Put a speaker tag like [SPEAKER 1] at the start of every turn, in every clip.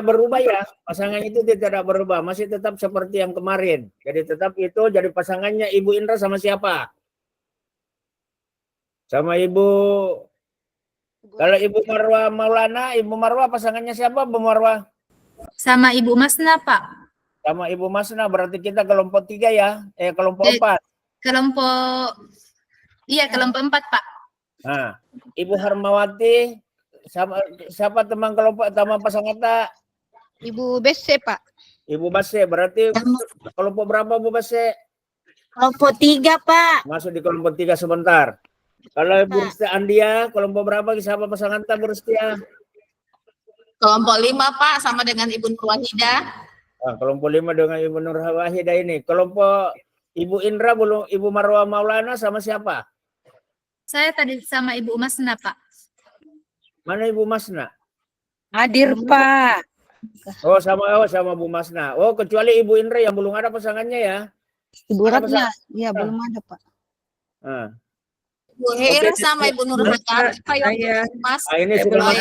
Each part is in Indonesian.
[SPEAKER 1] berubah ya, pasangan itu tidak berubah, masih tetap seperti yang kemarin. Jadi tetap itu jadi pasangannya Ibu Indra sama siapa? Sama Ibu, kalau Ibu Marwah Maulana, Ibu Marwah pasangannya siapa Bu Marwah?
[SPEAKER 2] Sama Ibu Masna, Pak.
[SPEAKER 1] Sama Ibu Masna, berarti kita kelompok 3 ya, kelompok 4.
[SPEAKER 2] Kelompok 4, Pak.
[SPEAKER 1] Nah, Ibu Harmawati sama siapa teman pasangan tak?
[SPEAKER 3] Ibu Bese, Pak.
[SPEAKER 1] Ibu Base, berarti kelompok berapa Bu Base?
[SPEAKER 2] Kelompok 3, Pak.
[SPEAKER 1] Masuk di kelompok 3 sebentar. Kalau Ibu Rustia Andia, kelompok berapa siapa pasangan tak Bu Rustia?
[SPEAKER 2] Kelompok 5, Pak, sama dengan Ibu Nur Wahidah.
[SPEAKER 1] Nah, kelompok 5 dengan Ibu Nur Wahidah ini. Kelompok Ibu Indra, Ibu Marwah Maulana sama siapa?
[SPEAKER 2] Saya tadi sama Ibu Masna, Pak.
[SPEAKER 1] Mana Ibu Masna?
[SPEAKER 3] Hadir, Pak.
[SPEAKER 1] Oh, sama Bu Masna. Oh, kecuali Ibu Indra yang belum ada pasangannya ya.
[SPEAKER 3] Ibu Ratna, ya belum ada, Pak.
[SPEAKER 1] Nah.
[SPEAKER 2] Bu Hera sama Ibu Nur Hajar. Mas.
[SPEAKER 1] Ini sudah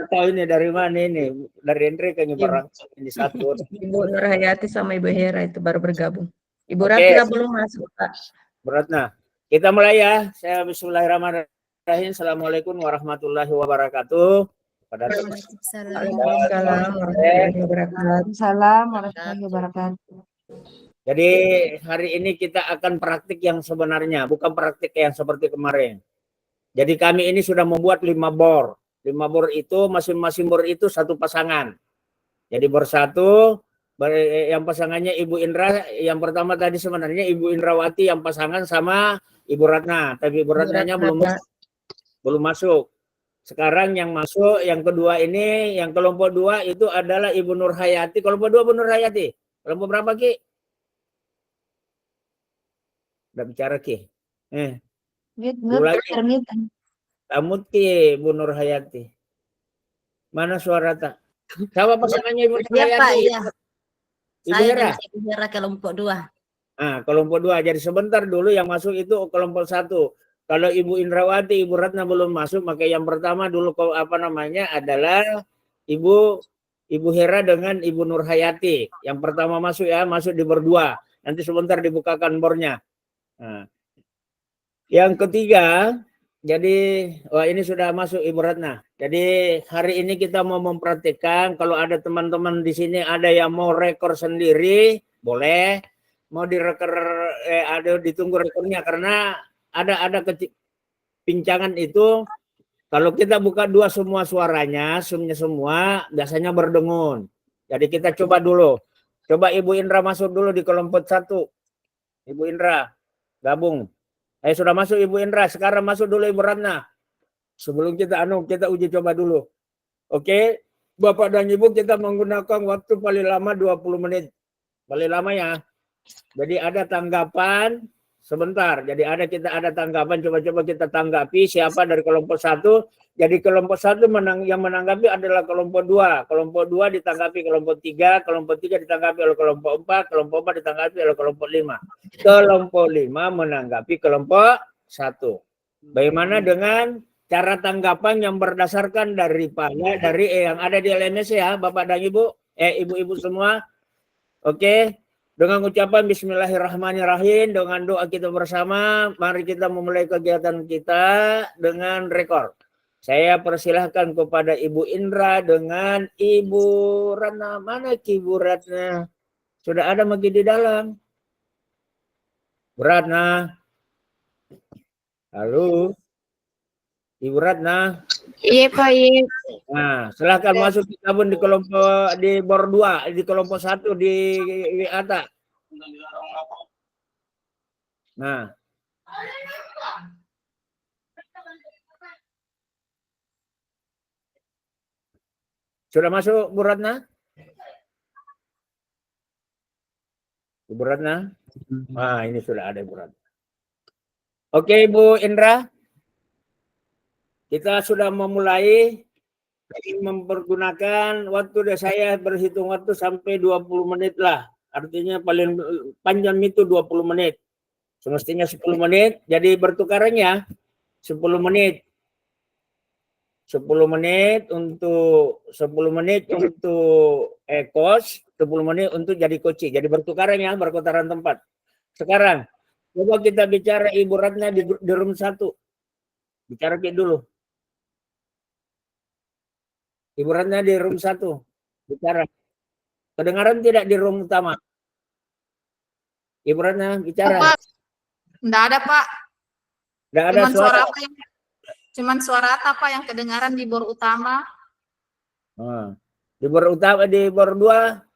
[SPEAKER 1] tahu ini dari mana ini? Dari Indra kayaknya barang ini satu.
[SPEAKER 4] Ibu Nur Hayati sama Ibu Hera itu baru bergabung. Ibu Ratna belum masuk, Pak.
[SPEAKER 1] Bu Ratna. Kita mulai ya. Saya bismillahirrahmanirrahim. Assalamualaikum warahmatullahi wabarakatuh.
[SPEAKER 4] Waalaikumsalam warahmatullahi wabarakatuh.
[SPEAKER 1] Jadi hari ini kita akan praktik yang sebenarnya, bukan praktik yang seperti kemarin. Jadi kami ini sudah membuat 5 bor. 5 bor itu masing-masing bor itu satu pasangan. Jadi bor 1 yang pasangannya Ibu Indra, yang pertama tadi sebenarnya Ibu Indrawati yang pasangan sama Ibu Ratna, tapi Ibu Ratnanya belum masuk. Sekarang yang masuk yang kedua ini, yang kelompok 2 itu adalah Ibu Nur Hayati. Kelompok 2 Bu Nur Hayati. Kelompok berapa Ki? Udah bicara Ki. Tamut Ki Bu Nur Hayati. Mana suara tak? Siapa pasangannya Ibu Nur Hayati?
[SPEAKER 2] Iya.
[SPEAKER 1] Ibu Hera.
[SPEAKER 2] Ibu Hera kelompok 2.
[SPEAKER 1] Nah, kelompok 2. Jadi sebentar dulu yang masuk itu kelompok 1. Kalau Ibu Indrawati, Ibu Ratna belum masuk, maka yang pertama dulu adalah Ibu Hera dengan Ibu Nur Hayati. Yang pertama masuk ya, masuk di bor 2. Nanti sebentar dibukakan bornya. Nah. Yang ketiga, jadi ini sudah masuk Ibu Ratna. Jadi hari ini kita mau mempraktikkan, kalau ada teman-teman di sini ada yang mau rekor sendiri, boleh. Mau direkor ada ditunggu rekornya karena ada pincangan itu kalau kita buka 2 semua suaranya, semua biasanya berdengun. Jadi kita coba dulu. Coba Ibu Indra masuk dulu di kelompok 1. Ibu Indra gabung. Sudah masuk Ibu Indra, sekarang masuk dulu Ibu Ratna. Sebelum kita uji coba dulu. Oke, Bapak dan Ibu kita menggunakan waktu paling lama 20 menit. Paling lama ya. Jadi ada tanggapan sebentar. Jadi kita ada tanggapan, coba-coba kita tanggapi siapa dari kelompok 1. Jadi kelompok 1 yang menanggapi adalah kelompok 2. Kelompok 2 ditanggapi kelompok 3, kelompok 3 ditanggapi oleh kelompok 4, kelompok 4 ditanggapi oleh kelompok 5. Kelompok 5 menanggapi kelompok 1. Bagaimana dengan cara tanggapan yang berdasarkan dari yang ada di LMS ya, Bapak dan Ibu, Ibu-ibu semua. Oke. Dengan ucapan bismillahirrahmanirrahim, dengan doa kita bersama, mari kita memulai kegiatan kita dengan rekor. Saya persilahkan kepada Ibu Indra dengan Ibu Ratna. Mana Ibu Ratna? Sudah ada lagi di dalam. Bu Ratna. Halo. Ibu Ratna.
[SPEAKER 3] Iya, Pak. Iya.
[SPEAKER 1] Nah, silahkan masuk gabung di kelompok di bor 2, di kelompok 1 di atas. Nah. Sudah masuk Bu Ratna? Ibu Ratna? Ah, ini sudah ada Ibu Ratna. Oke, Bu Indra. Kita sudah memulai mempergunakan waktu saya berhitung waktu sampai 20 menit lah. Artinya paling panjang itu 20 menit. Semestinya 10 menit. Jadi bertukarannya 10 menit. 10 menit untuk coach, 10 menit untuk jadi coaching. Jadi bertukaran ya, berputaran tempat. Sekarang coba kita bicara Ibu Ratna di room 1. Bicara dulu. Ibu Ratna di room 1. Bicara. Kedengaran tidak di room utama? Ibu Ratna bicara.
[SPEAKER 2] Pak, enggak ada, Pak.
[SPEAKER 1] Tidak ada suara.
[SPEAKER 2] Cuman suara apa yang kedengaran di bor utama?
[SPEAKER 1] Di bor utama, di bor 2.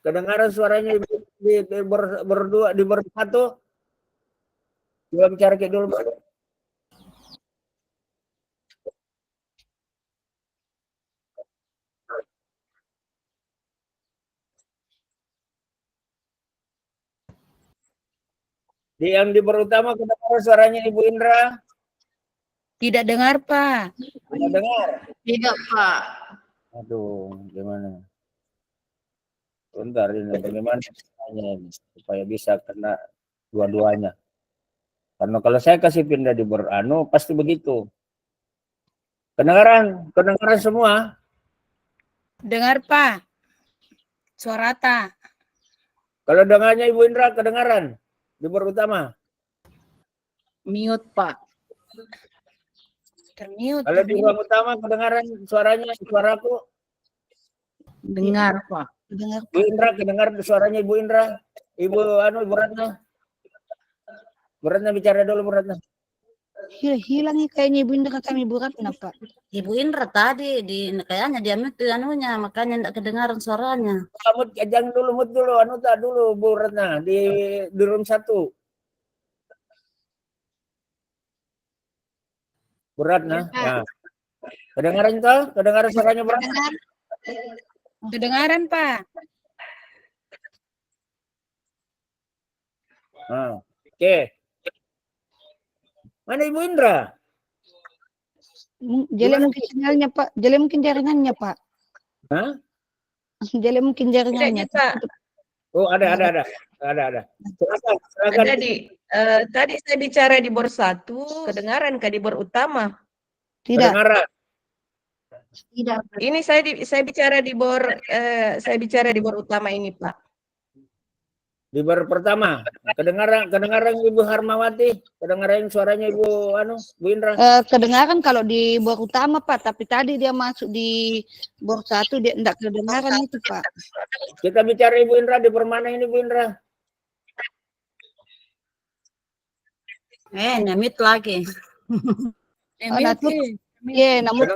[SPEAKER 1] Kedengaran suaranya di bor 2, di bor 1. Coba bicara dulu. Yang di bor utama kedengaran suaranya Ibu Indra?
[SPEAKER 3] Tidak dengar, Pak.
[SPEAKER 1] Tidak dengar.
[SPEAKER 2] Tidak, Pak.
[SPEAKER 1] Aduh, gimana? Bentar ini bagaimana ini supaya bisa kena dua-duanya. Karena kalau saya kasih pindah di bor pasti begitu. Kedengaran semua?
[SPEAKER 3] Dengar, Pak. Suara ta.
[SPEAKER 1] Kalau dengarnya Ibu Indra kedengaran di bor utama.
[SPEAKER 3] Mute, Pak. Termute.
[SPEAKER 1] Kalau di ruang utama kedengaran suaraku?
[SPEAKER 3] Dengar, Pak. Dengar,
[SPEAKER 1] Ibu Indra kedengar suaranya Ibu Indra? Ibu Ratna. Bu Ratna bicara dulu, Bu Ratna.
[SPEAKER 3] Hilang nih kayaknya Ibu Indra kata Ibu Ratna, Pak.
[SPEAKER 5] Ibu Indra tadi kayaknya dia mute makanya enggak kedengaran suaranya.
[SPEAKER 1] Jangan dulu mute dulu, dulu Bu Ratna di room 1. Bu Ratna. Ya. Kedengaran toh? Kedengaran suaranya Bu Ratna?
[SPEAKER 3] Kedengaran, Pak.
[SPEAKER 1] Oke. Mana Ibu Indra?
[SPEAKER 3] Jadi mungkin sinyalnya, Pak. Jadi mungkin jaringannya, Pak.
[SPEAKER 1] Hah?
[SPEAKER 3] Jadi mungkin jaringannya.
[SPEAKER 1] Oh, ada. Silakan.
[SPEAKER 4] Tadi saya bicara di bor 1, kedengaran di bor utama?
[SPEAKER 3] Tidak.
[SPEAKER 1] Kedengaran.
[SPEAKER 2] Tidak.
[SPEAKER 4] Ini saya bicara di bor utama ini, Pak.
[SPEAKER 1] Di bor pertama. Kedengaran Ibu Harmawati, kedengaran suaranya Bu Indra.
[SPEAKER 3] Kedengaran kalau di bor utama, Pak, tapi tadi dia masuk di bor 1 dia enggak kedengaran itu, Pak.
[SPEAKER 1] Kita bicara Ibu Indra di bor mana ini, Bu Indra?
[SPEAKER 5] Nyamit lagi.
[SPEAKER 3] Namun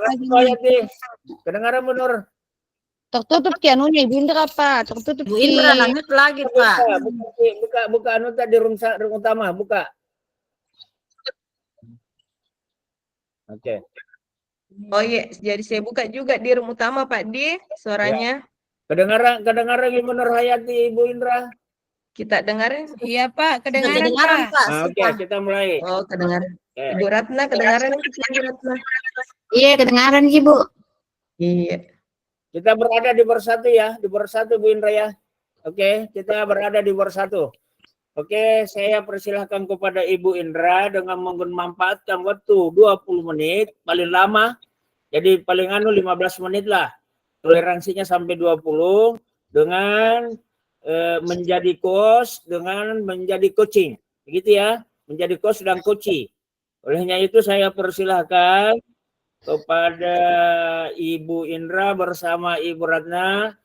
[SPEAKER 1] kedengaran benar.
[SPEAKER 3] tertutup anunya Ibu Indra, Pak. Tertutup
[SPEAKER 5] Bu Indra nyamit lagi, Pak.
[SPEAKER 1] Buka di room utama, buka. Oke.
[SPEAKER 4] Oh iya, jadi saya buka juga di room utama, Pak Di, suaranya.
[SPEAKER 1] Kedengaran Ibu Nurhayati, Ibu Indra?
[SPEAKER 4] Kita dengarin?
[SPEAKER 3] Iya, Pak, kedengaran, Pak.
[SPEAKER 1] Oke, kita mulai.
[SPEAKER 4] Oh, kedengaran. Ibu Ratna, kedengaran Ibu Ratna?
[SPEAKER 2] Iya, kedengaran, Ibu.
[SPEAKER 4] Iya.
[SPEAKER 1] Kita berada di bor 1 ya, di bor 1 Bu Indra ya. Oke, kita berada di bor 1. Oke, saya persilahkan kepada Ibu Indra dengan memanfaatkan waktu 20 menit, paling lama. Jadi paling 15 menit lah. Toleransinya sampai 20 dengan menjadi coach dengan menjadi coaching. Begitu ya, menjadi coach dan coaching. Olehnya itu saya persilahkan kepada Ibu Indra bersama Ibu Ratna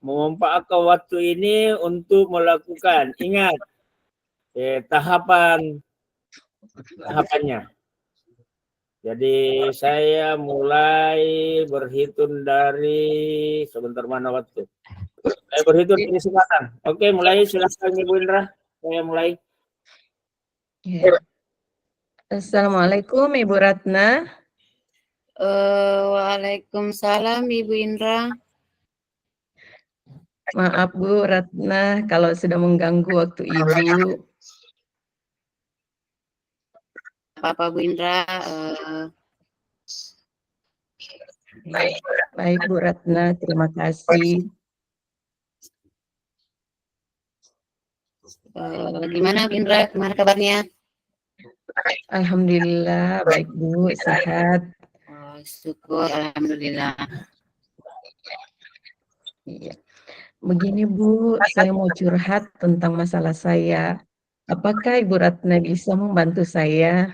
[SPEAKER 1] memanfaatkan waktu ini untuk melakukan, ingat, tahapannya. Jadi saya mulai berhitung dari sebentar mana waktu. Saya berhitung dari sekarang. Oke, mulai silakan Ibu Indra. Saya mulai.
[SPEAKER 4] Assalamualaikum Ibu Ratna.
[SPEAKER 2] Waalaikumsalam Ibu Indra.
[SPEAKER 4] Maaf Bu Ratna kalau sudah mengganggu waktu Ibu.
[SPEAKER 2] Apa Bu Indra?
[SPEAKER 4] Baik Bu Ratna, terima kasih.
[SPEAKER 2] Gimana Bu Indra? Gimana kabarnya?
[SPEAKER 4] Alhamdulillah, baik Bu, sehat.
[SPEAKER 2] Oh, syukur, alhamdulillah.
[SPEAKER 4] Iya. Begini Bu, saya mau curhat tentang masalah saya. Apakah Ibu Ratna bisa membantu saya?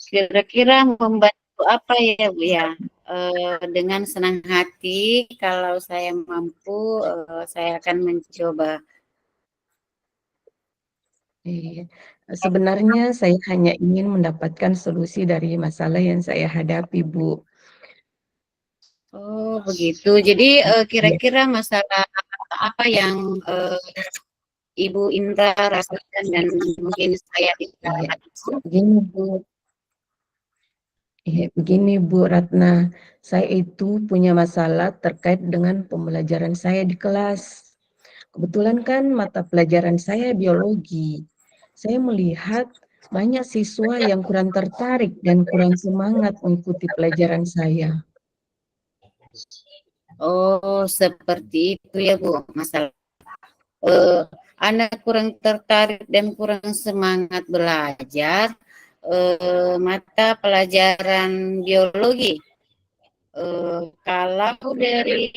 [SPEAKER 2] Kira-kira membantu apa ya Bu ya? Dengan senang hati, kalau saya mampu, saya akan mencoba.
[SPEAKER 4] Iya. Sebenarnya saya hanya ingin mendapatkan solusi dari masalah yang saya hadapi, Bu.
[SPEAKER 2] Oh, begitu. Jadi
[SPEAKER 4] Iya.
[SPEAKER 2] kira-kira masalah apa yang Ibu Indra rasakan dan mungkin saya bisa
[SPEAKER 4] Iya. Begini, Bu. Begini Bu Ratna, saya itu punya masalah terkait dengan pembelajaran saya di kelas. Kebetulan kan mata pelajaran saya biologi. Saya melihat banyak siswa yang kurang tertarik dan kurang semangat mengikuti pelajaran saya.
[SPEAKER 2] Oh, seperti itu ya Bu. Masalah eh, anak kurang tertarik dan kurang semangat belajar mata pelajaran biologi. Kalau dari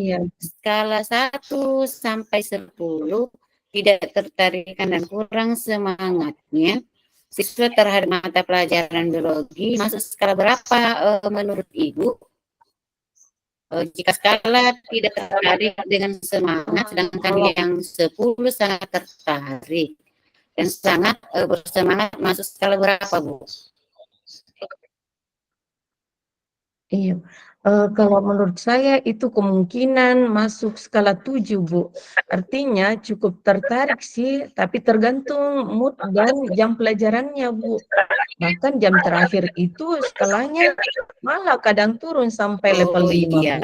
[SPEAKER 4] Iya,
[SPEAKER 2] skala 1 sampai 10 tidak tertarikan dan kurang semangatnya, siswa terhadap mata pelajaran biologi masuk skala berapa menurut Ibu? Jika skala tidak tertarik dengan semangat, sedangkan yang 10 sangat tertarik dan sangat bersemangat, masuk skala berapa Bu?
[SPEAKER 4] iya. Kalau menurut saya itu kemungkinan masuk skala 7, Bu. Artinya cukup tertarik sih, tapi tergantung mood dan jam pelajarannya, Bu. Bahkan jam terakhir itu skalanya malah kadang turun sampai level
[SPEAKER 2] Oh
[SPEAKER 4] 5, Bu.
[SPEAKER 2] iya.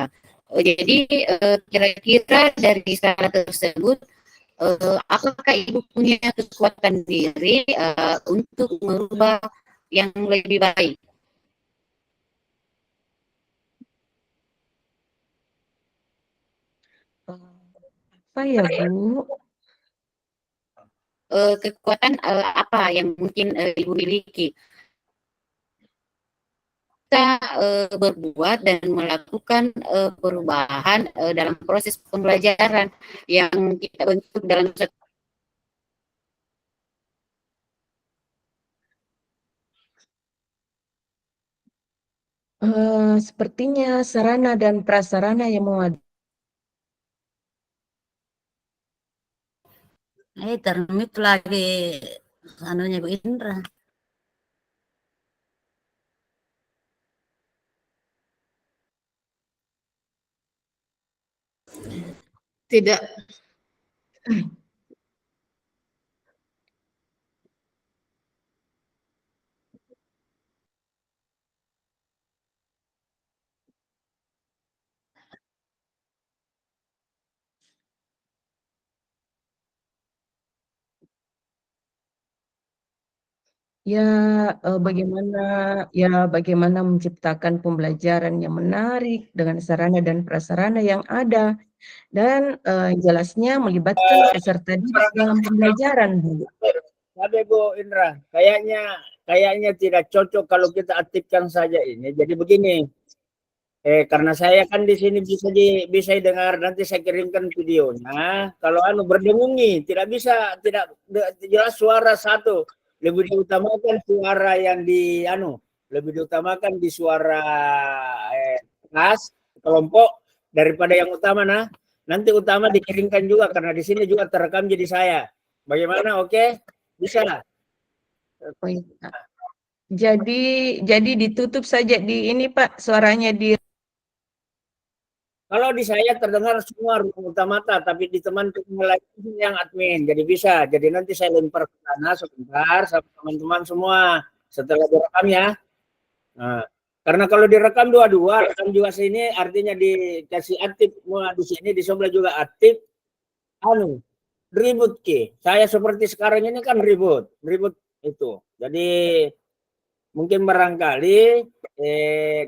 [SPEAKER 2] Jadi kira-kira dari skala tersebut, apakah Ibu punya kekuatan diri untuk merubah yang lebih baik?
[SPEAKER 4] Apa ya, Bu?
[SPEAKER 2] Kekuatan apa yang mungkin Ibu miliki? Kita berbuat dan melakukan perubahan dalam proses pembelajaran yang kita bentuk dalam
[SPEAKER 4] Sepertinya sarana dan prasarana yang memadai.
[SPEAKER 5] Termit lagi anunya Bu Indra.
[SPEAKER 2] tidak
[SPEAKER 4] Ya, bagaimana menciptakan pembelajaran yang menarik dengan sarana dan prasarana yang ada dan, jelasnya melibatkan peserta didik dalam pembelajaran, Bu.
[SPEAKER 1] Tapi Bu Indra, kayaknya tidak cocok kalau kita aktifkan saja ini. Jadi begini, karena saya kan di sini bisa dengar, nanti saya kirimkan videonya. Kalau berdengungi, tidak jelas suara satu. Lebih diutamakan suara yang lebih diutamakan di suara kelas kelompok daripada yang utama. Nah, nanti utama dikirimkan juga karena di sini juga terekam jadi saya. Bagaimana? Oke? Bisa.
[SPEAKER 4] Oh, iya. Jadi ditutup saja di ini Pak, suaranya di
[SPEAKER 1] Kalau di saya terdengar semua ruang utamata, tapi di teman-teman lain yang admin. Jadi bisa. Jadi nanti saya lempar ke sana sebentar sama teman-teman semua setelah direkam ya. Nah, karena kalau direkam dua-dua, rekam juga sini artinya dikasih aktif di sini di sebelah juga aktif, anu ribut ki. Saya seperti sekarang ini kan ribut itu. Jadi mungkin barangkali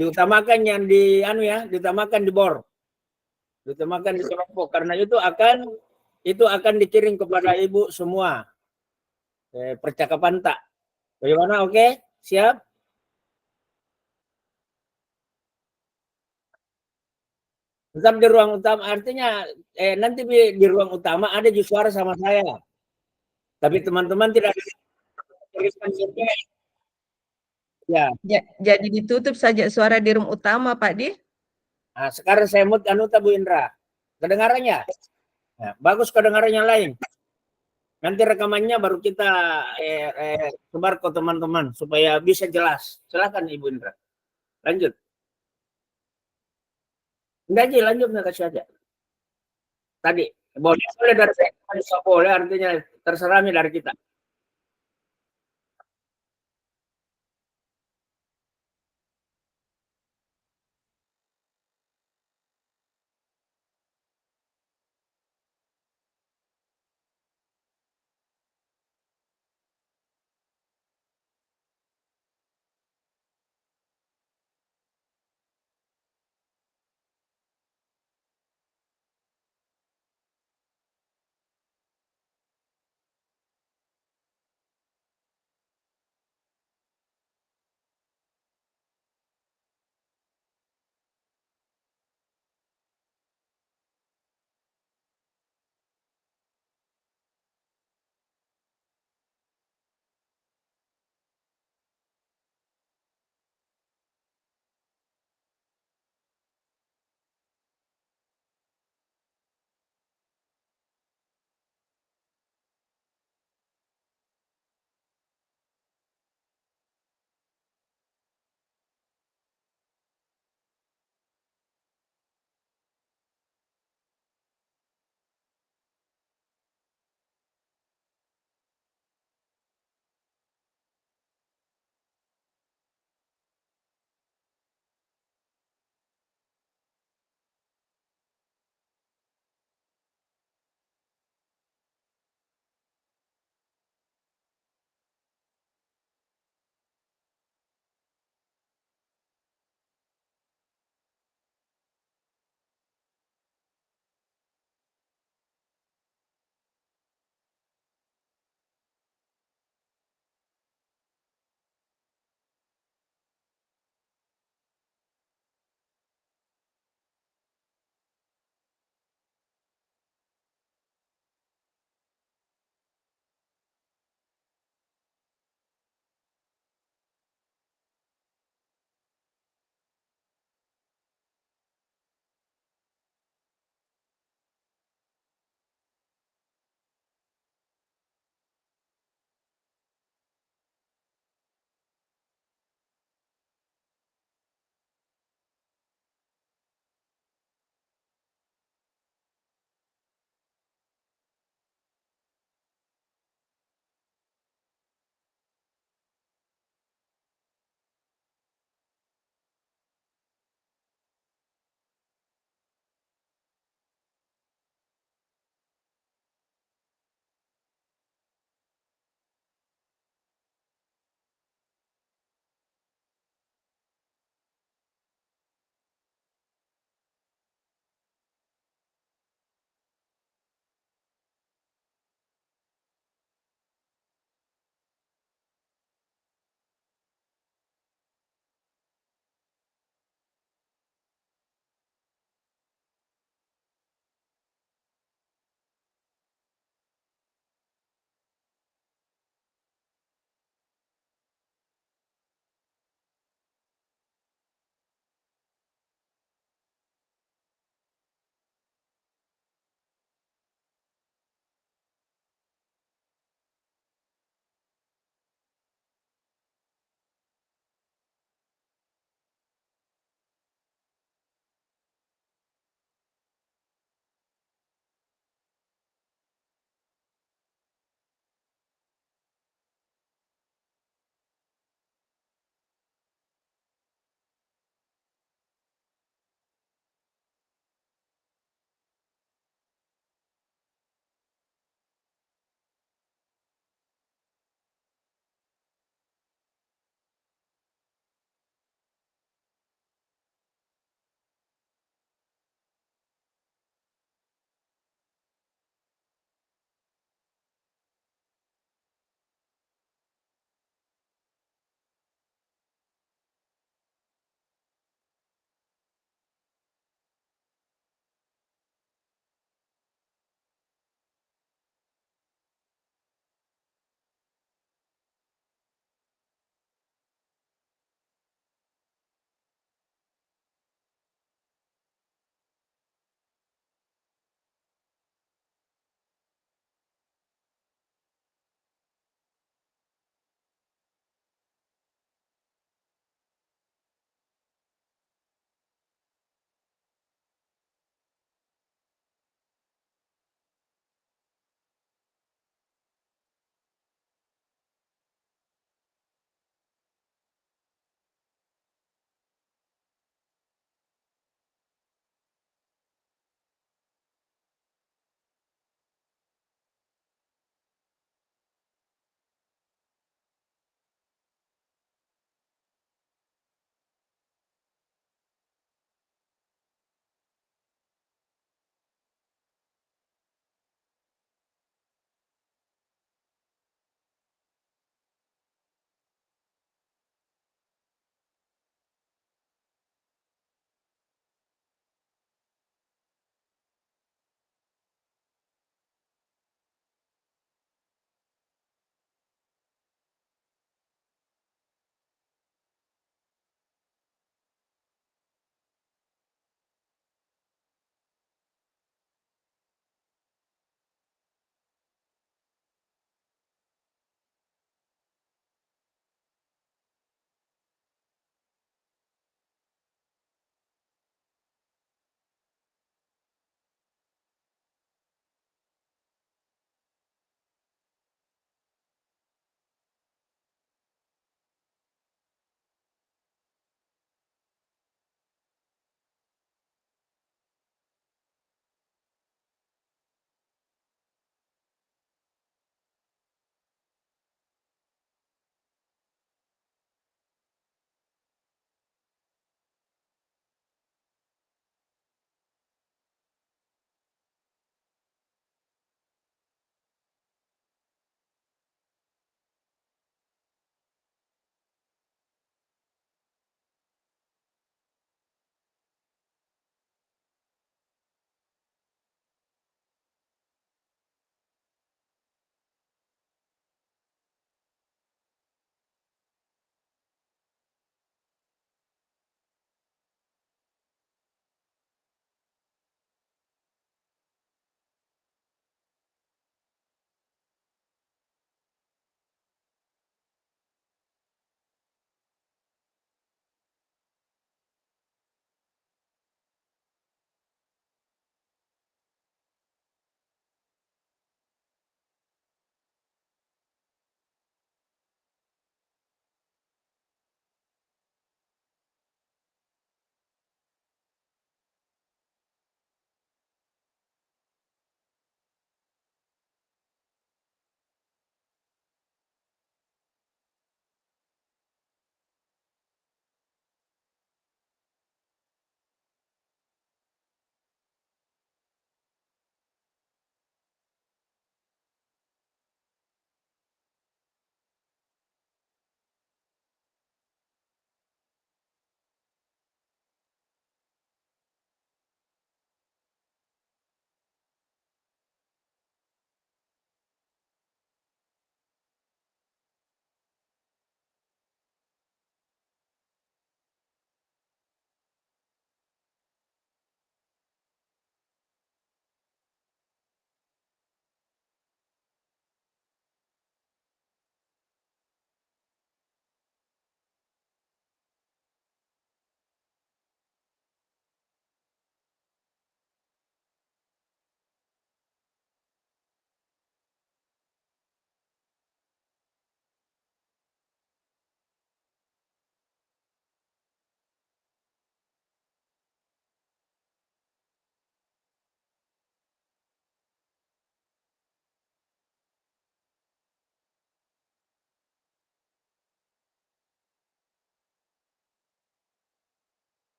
[SPEAKER 1] diutamakan yang di anu ya, diutamakan di bor, diutamakan di kelompok karena itu akan dikirim kepada ibu semua percakapan tak. Bagaimana? Oke, siap. Tetap di ruang utama, artinya nanti di ruang utama ada juga suara sama saya. Tapi teman-teman tidak kirimkan survei. Ya,
[SPEAKER 4] Jadi ditutup saja suara di room utama, Pak Di.
[SPEAKER 1] nah, sekarang saya mute Anuta Bu Indra. Kedengarannya? Ya, bagus kedengarannya lain. Nanti rekamannya baru kita sebar ke teman-teman supaya bisa jelas. Silakan Ibu Indra. Lanjut. Enggak aja, lanjut nggak kasih aja. Tadi boleh dari saya, boleh artinya terserah nih dari kita.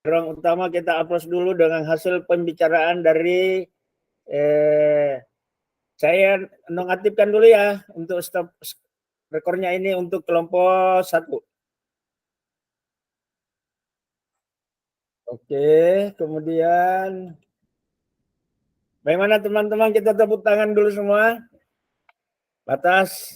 [SPEAKER 1] ruang utama kita hapus dulu dengan hasil pembicaraan dari saya nonaktifkan dulu ya untuk stop rekornya ini untuk kelompok 1. Oke, kemudian bagaimana teman-teman, kita tepuk tangan dulu semua. Batas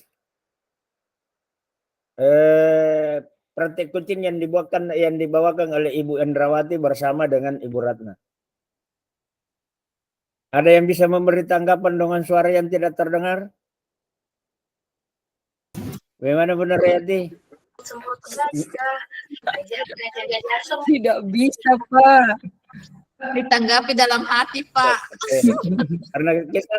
[SPEAKER 1] praktik kucing yang dibawakan oleh Ibu Endrawati bersama dengan Ibu Ratna. Ada yang bisa memberi tanggapan dengan suara yang tidak terdengar? Bagaimana Bunda Rayati?
[SPEAKER 3] Tidak bisa, Pak.
[SPEAKER 5] Ditanggapi dalam hati, Pak.
[SPEAKER 1] Karena kita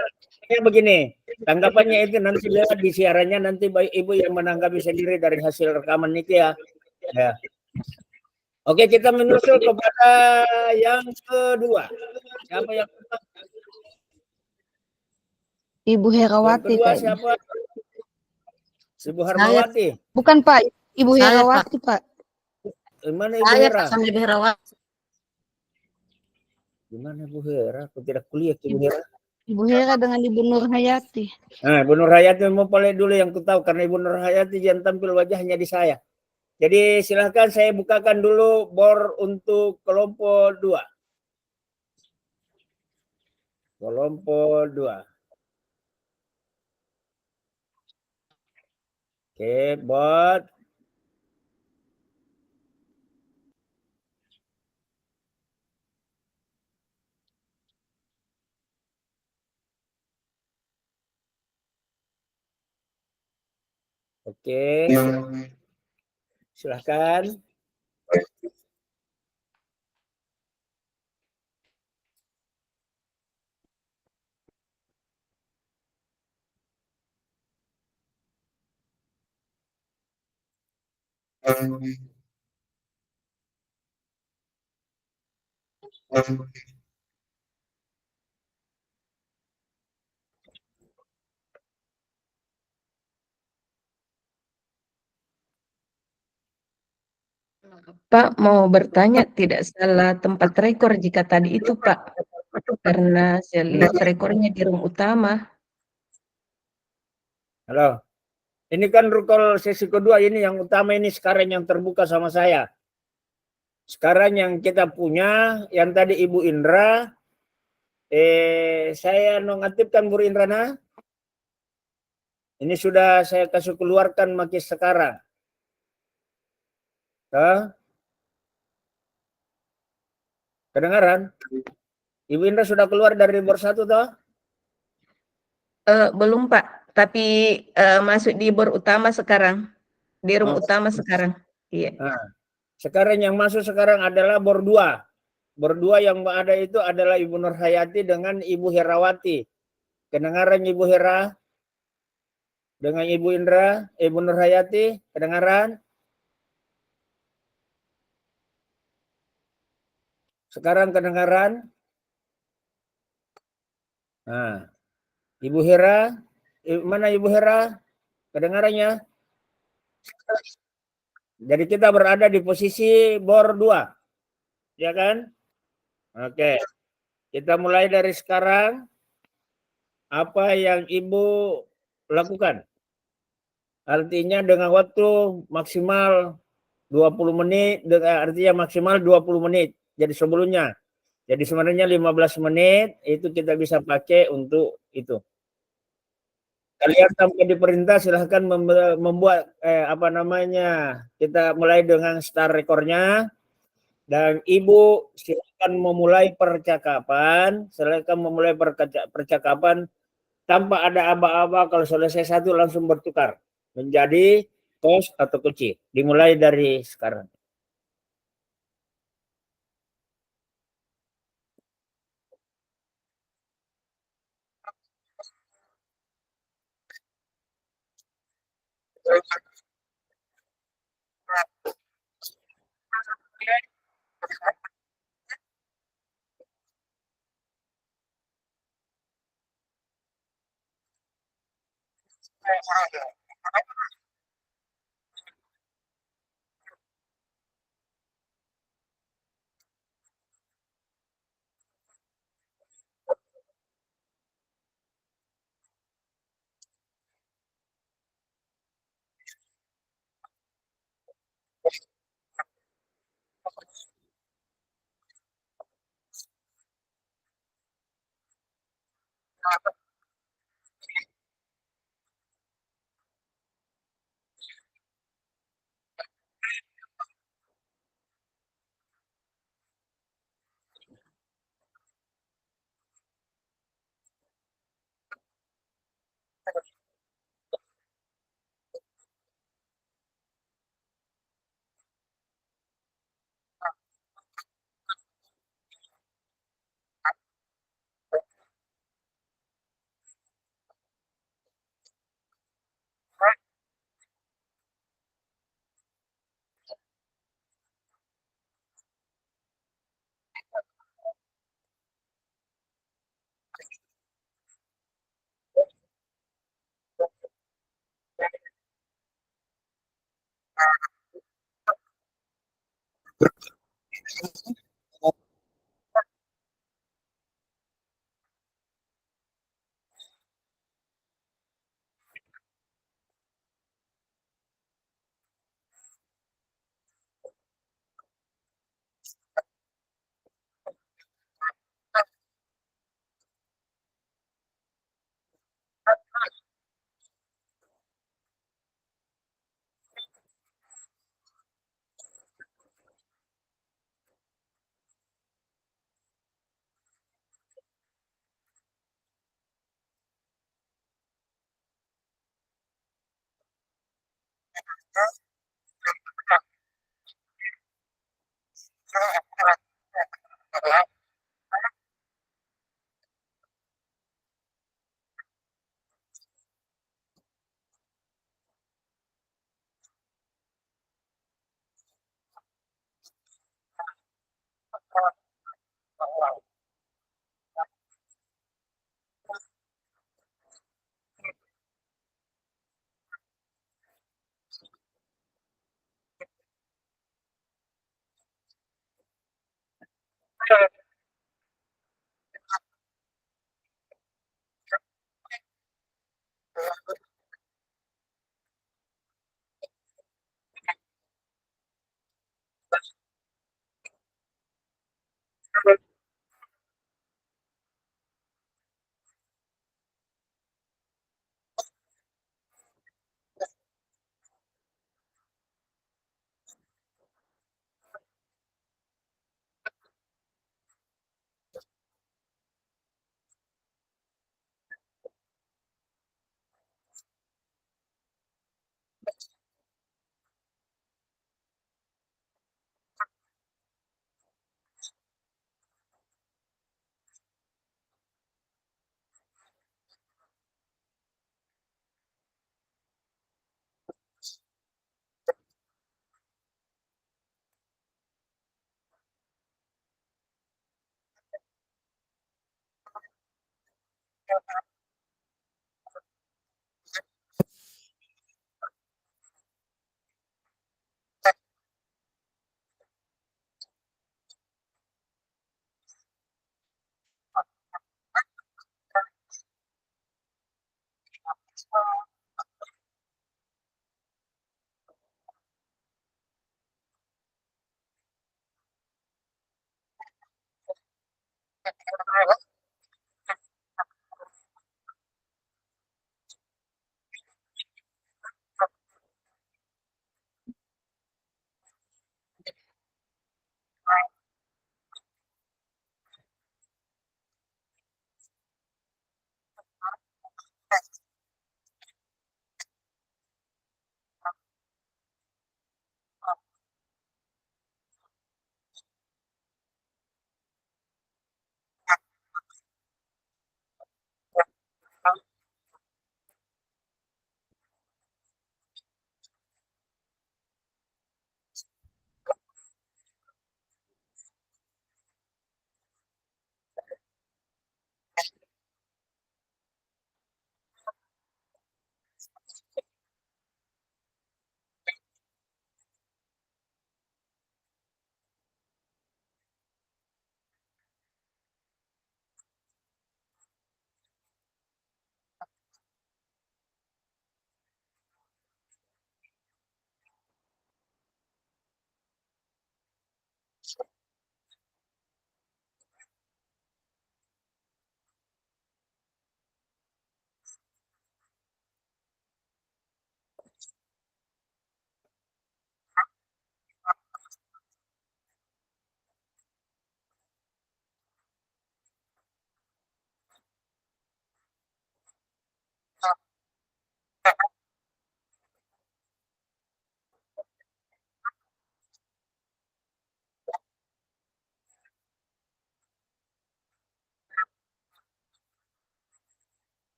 [SPEAKER 1] begini, tanggapannya itu nanti lewat di siarannya, nanti Ibu yang menanggapi sendiri dari hasil rekaman itu ya. Ya. Oke, kita menusul kepada yang kedua. Siapa yang kedua?
[SPEAKER 3] Ibu
[SPEAKER 1] Yang
[SPEAKER 3] Herawati
[SPEAKER 1] kedua
[SPEAKER 3] kayaknya.
[SPEAKER 1] siapa? Ibu Harmawati.
[SPEAKER 3] Bukan, Pak. Ibu
[SPEAKER 5] Saya,
[SPEAKER 3] Herawati, Pak.
[SPEAKER 1] Gimana Ibu
[SPEAKER 5] Saya
[SPEAKER 1] Hera?
[SPEAKER 5] sama Ibu Herawati.
[SPEAKER 1] Gimana Ibu Hera? Aku tidak kuliah Ibu Hera.
[SPEAKER 3] Ibu Hera dengan Ibu Nur Hayati.
[SPEAKER 1] Nah, Ibu Nur Hayati mau boleh dulu yang ku tahu, karena Ibu Nur Hayati yang tampil wajahnya di saya. Jadi silahkan saya bukakan dulu bor untuk kelompok 2. Kelompok 2. Oke, bot. Oke. Silahkan.
[SPEAKER 4] Pak mau bertanya, tidak salah tempat rekor jika tadi itu Pak, karena saya lihat rekornya di room utama.
[SPEAKER 1] Halo. Ini kan rukol sesi kedua, ini yang utama, ini sekarang yang terbuka sama saya. Sekarang yang kita punya, yang tadi Ibu Indra, saya nonaktifkan Bu Indrana. Ini sudah saya kasih keluarkan makin sekarang. Kedengaran? Ibu Indra sudah keluar dari bor 1 toh?
[SPEAKER 4] Belum Pak, tapi masuk di bor utama sekarang, di room utama sekarang. Iya.
[SPEAKER 1] Nah, sekarang yang masuk sekarang adalah bor 2. Bor 2 yang ada itu adalah Ibu Nur Hayati dengan Ibu Herawati. Kedengaran Ibu Hera? Dengan Ibu Indra, Ibu Nur Hayati, kedengaran? Sekarang kedengaran? Nah, Ibu Hera, mana Ibu Hera? Kedengarannya? Jadi kita berada di posisi bor 2. Ya kan? Oke. Kita mulai dari sekarang. Apa yang Ibu lakukan? Artinya dengan waktu maksimal 20 menit, artinya maksimal 20 menit. Jadi sebelumnya. Jadi sebenarnya 15 menit itu kita bisa pakai untuk itu. Kalian sampai diperintah silahkan membuat kita mulai dengan start rekornya, dan Ibu silakan memulai percakapan, tanpa ada aba-aba. Kalau selesai satu langsung bertukar menjadi kos atau kunci. Dimulai dari sekarang.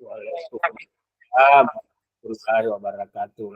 [SPEAKER 1] Waalaikumsalam warahmatullahi wabarakatuh.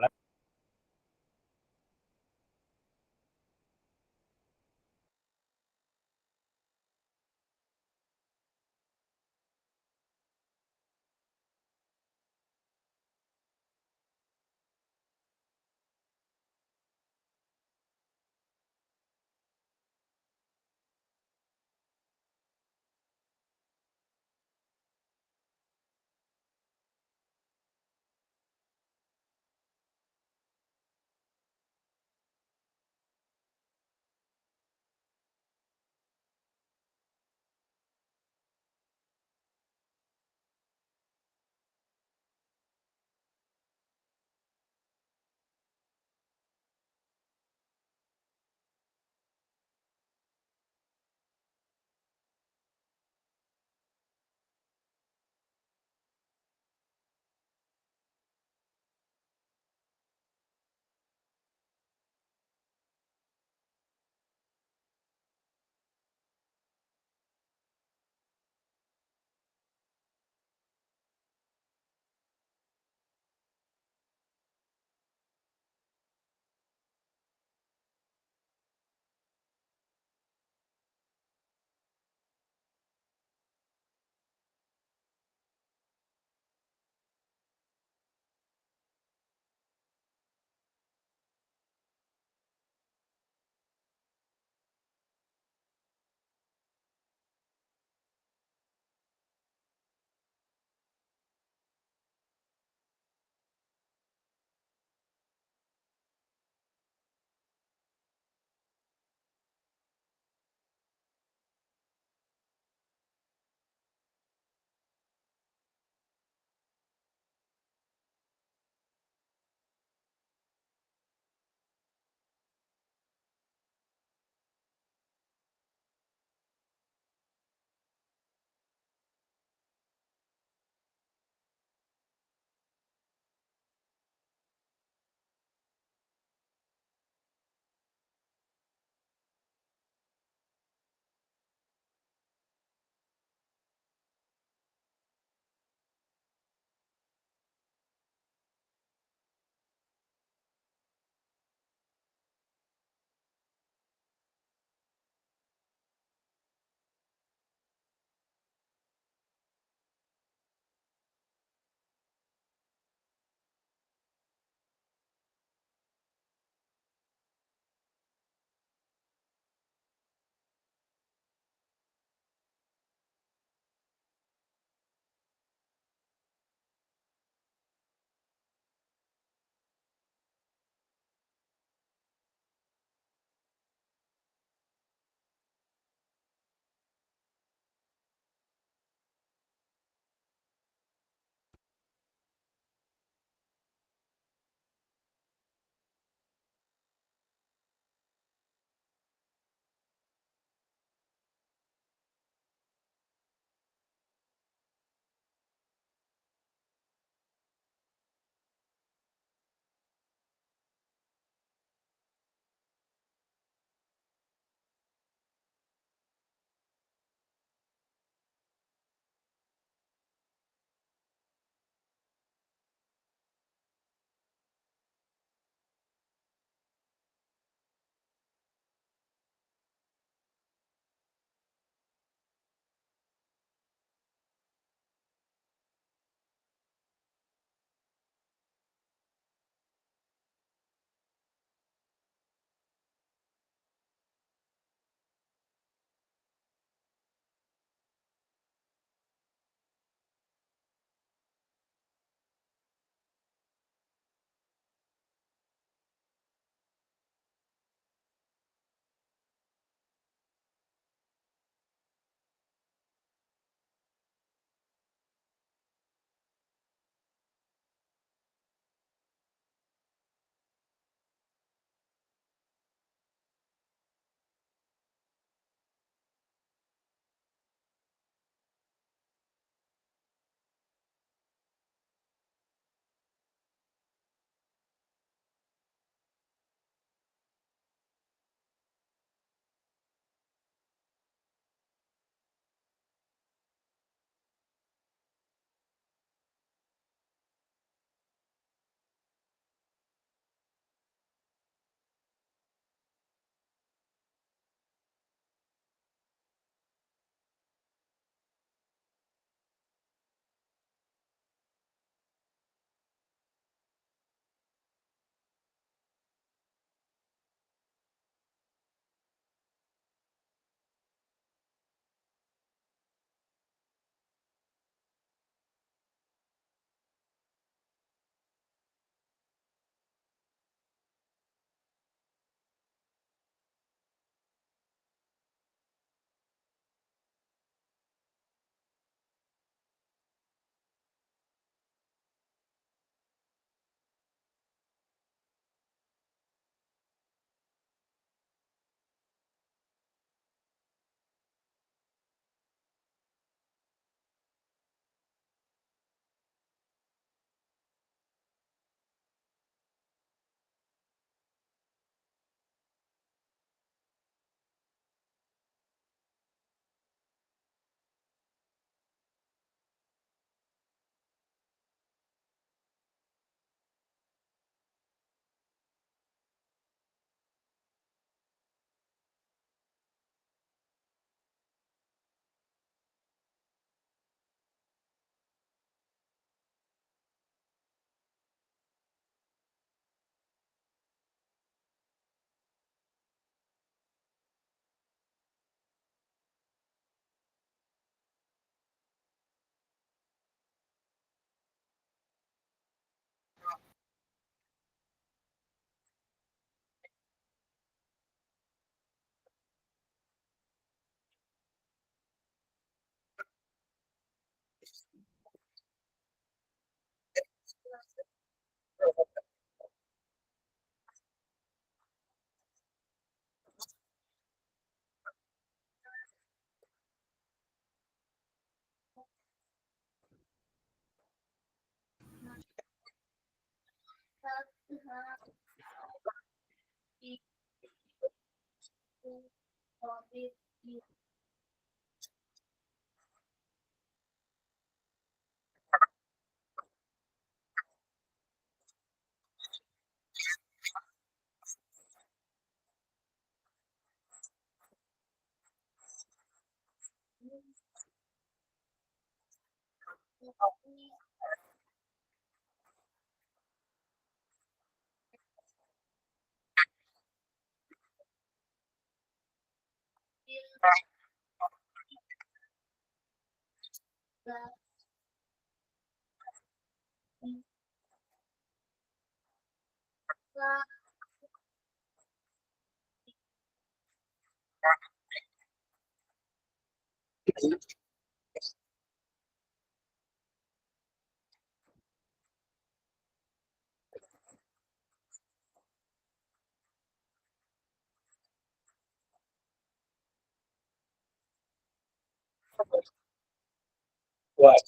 [SPEAKER 1] Wah,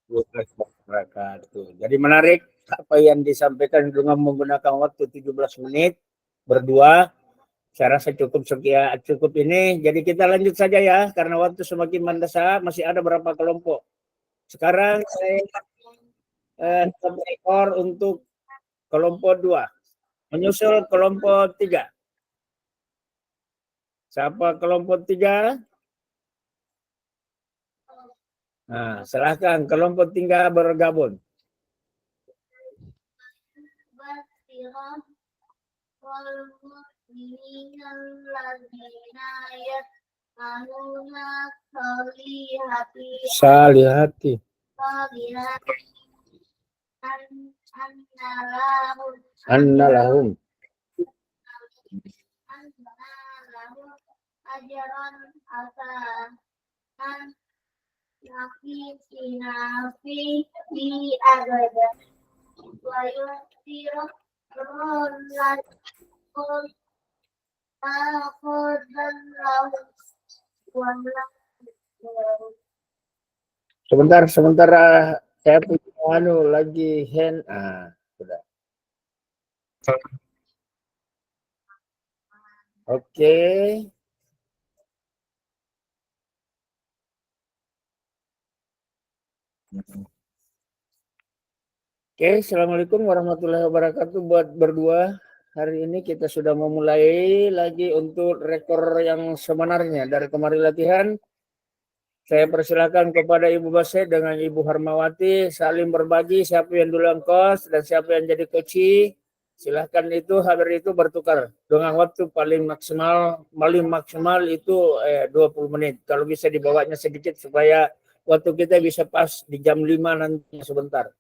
[SPEAKER 1] wabarakatuh. Jadi menarik apa yang disampaikan dengan menggunakan waktu 17 menit berdua. Saya rasa cukup sekian, cukup ini. Jadi kita lanjut saja ya, karena waktu semakin mendesak, masih ada berapa kelompok. Sekarang saya rekor untuk kelompok 2. Menyusul kelompok 3. Siapa kelompok 3? Nah, silahkan kelompok 3 bergabung. Salihati. Annalahum.
[SPEAKER 6] Ajaran asan nafi sinafi di agada wayu sirah rolat dan laut
[SPEAKER 1] Sebentar, saya punya lagi hand. Sudah. Oke. Oke, assalamualaikum warahmatullahi wabarakatuh. Buat berdua, hari ini kita sudah memulai lagi untuk rekor yang sebenarnya. Dari kemarin latihan, saya persilakan kepada Ibu Baset dengan Ibu Harmawati saling berbagi siapa yang duluan kos dan siapa yang jadi coach. Silahkan itu hari itu bertukar dengan waktu paling maksimal itu 20 menit. Kalau bisa dibawanya sedikit supaya waktu kita bisa pas di jam 5 nanti sebentar.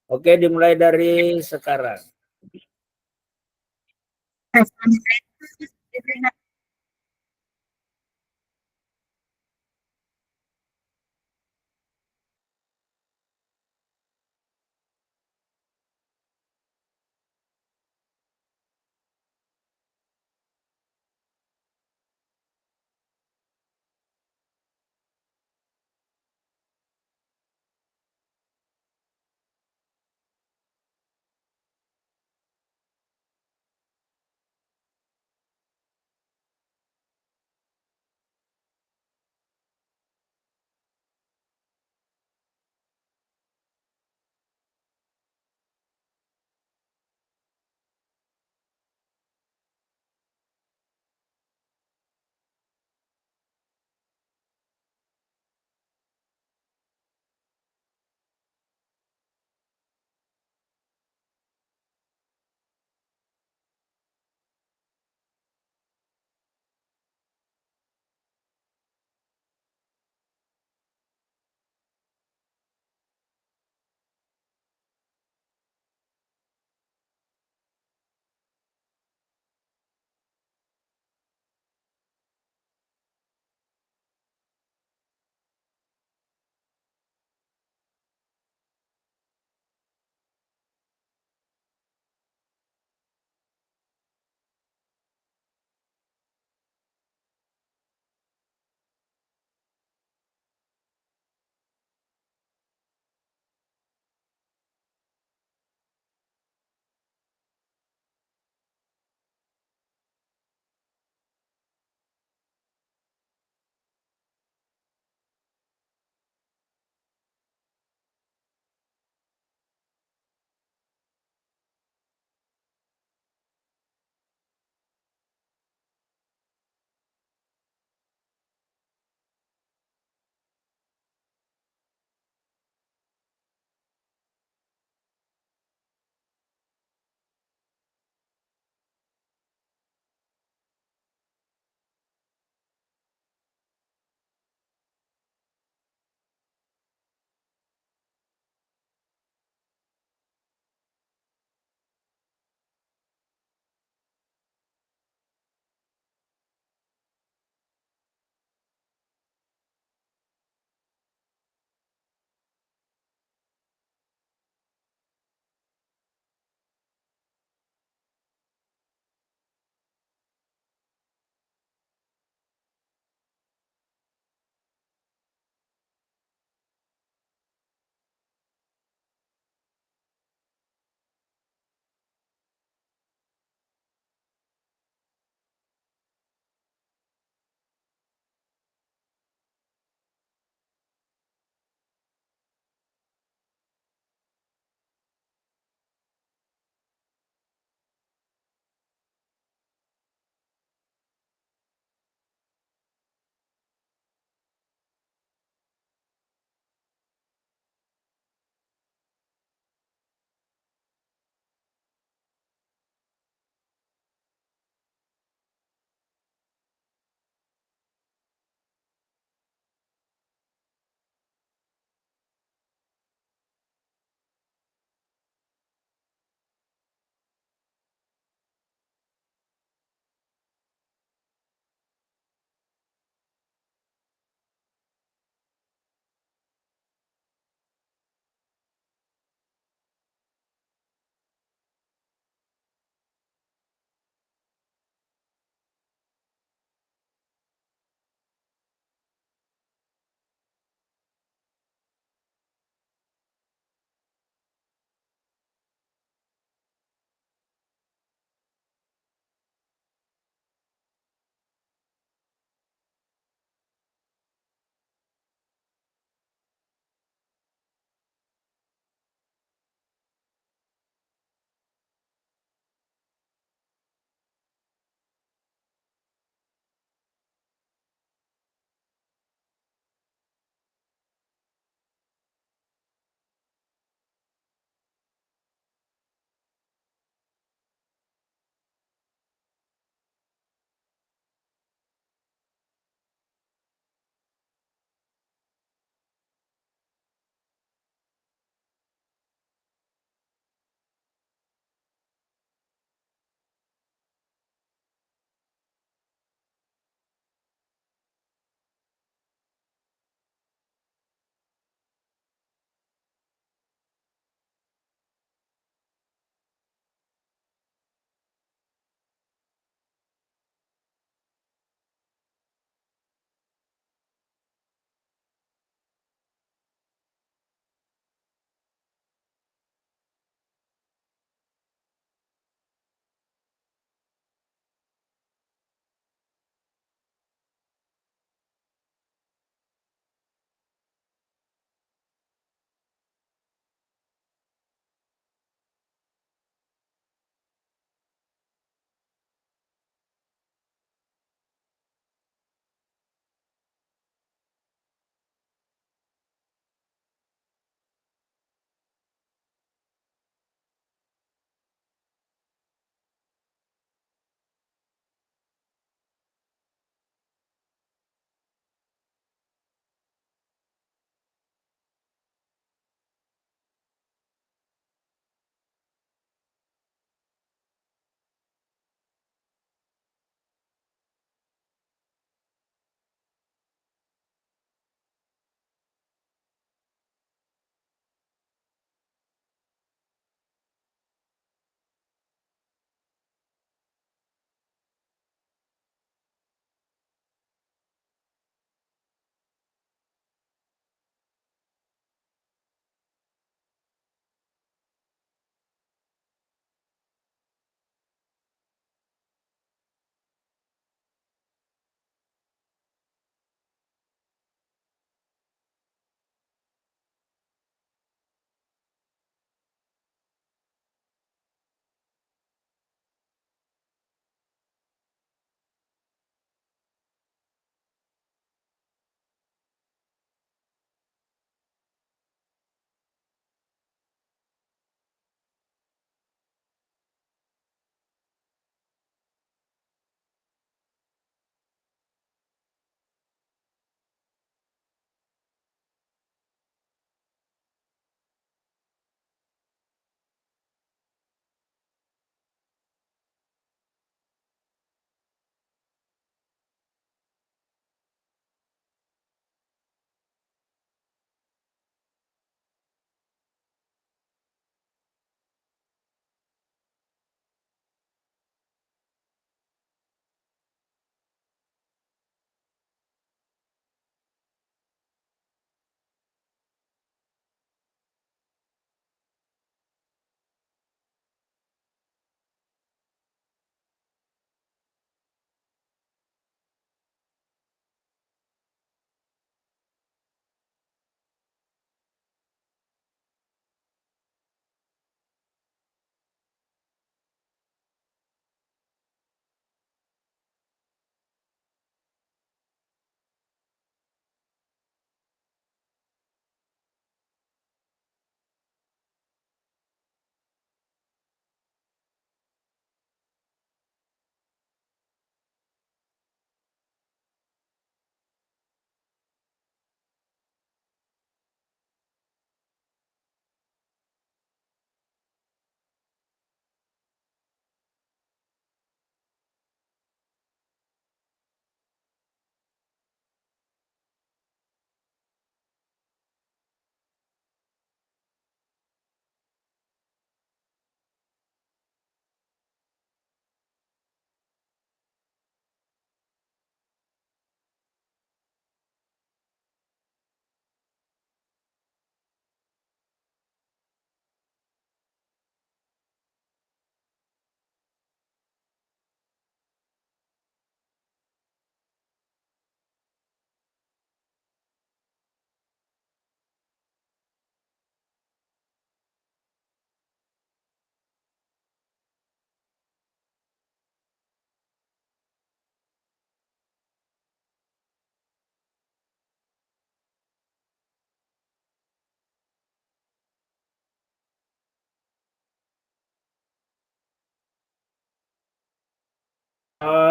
[SPEAKER 1] Oke, dimulai dari sekarang.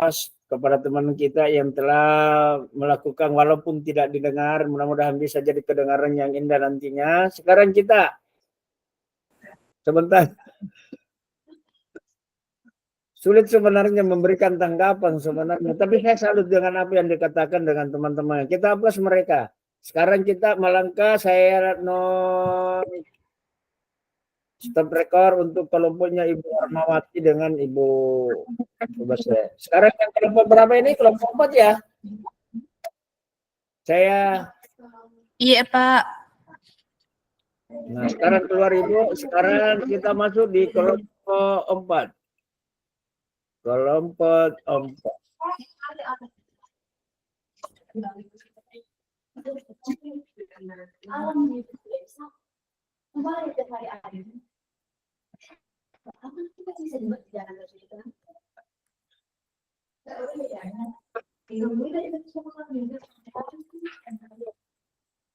[SPEAKER 1] atas kepada teman kita yang telah melakukan walaupun tidak didengar, mudah-mudahan bisa jadi kedengaran yang indah nantinya. Sekarang kita sebentar. Sulit sebenarnya memberikan tanggapan sebenarnya, tapi saya salut dengan apa yang dikatakan dengan teman-teman. Kita aplaus mereka. Sekarang kita melangkah, saya stop record untuk kelompoknya Ibu Armawati dengan Ibu Basre. Sekarang yang kelompok berapa ini? Kelompok 4 ya? Saya.
[SPEAKER 7] Iya, Pak.
[SPEAKER 1] Nah, sekarang keluar Ibu. Sekarang kita masuk di kelompok 4. Kelompok 4.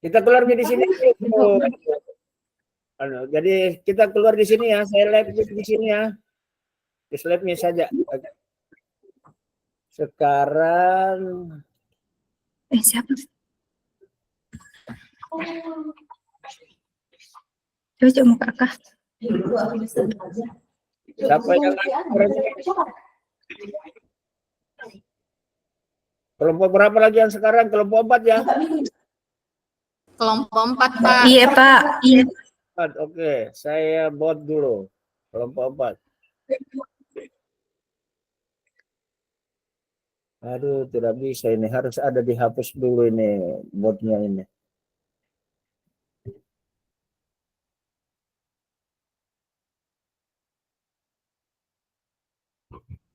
[SPEAKER 1] Kita keluar di sini. Jadi kita keluar di sini ya. Saya live di sini ya. Di slide-nya saja. Sekarang
[SPEAKER 7] Siapa? Coba muka Kak.
[SPEAKER 1] siapa yang kelompok berapa lagi yang sekarang? Kelompok 4 ya?
[SPEAKER 7] Kelompok 4, Pak. Iya, Pak. Iya.
[SPEAKER 1] Oke, saya bot dulu. Kelompok 4. Aduh, tidak bisa ini. Harus ada dihapus dulu ini botnya ini.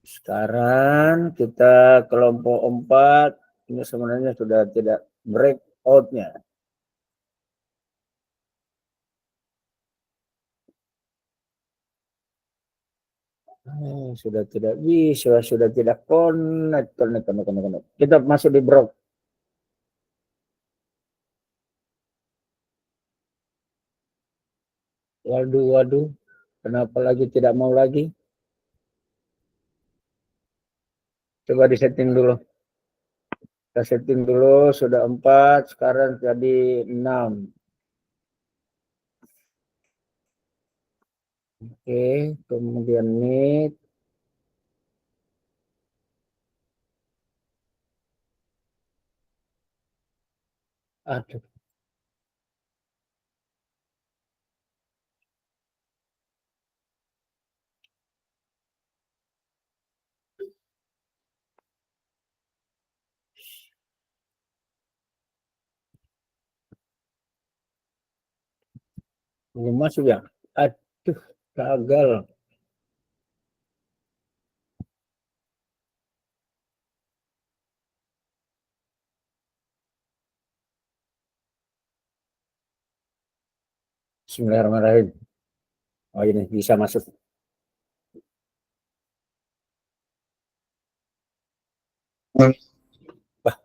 [SPEAKER 1] Sekarang kita kelompok 4. Ini sebenarnya sudah tidak breakout-nya. Sudah tidak bisa, sudah tidak connect. Kita masuk di brok. Waduh, kenapa lagi tidak mau lagi? Coba disetting dulu. Kita setting dulu, sudah 4, sekarang jadi 6. Oke, kemudian mid. Aduh. Belum masuk ya? Aduh, gagal. Bismillahirrahmanirrahim. Oh ini bisa masuk. Bah.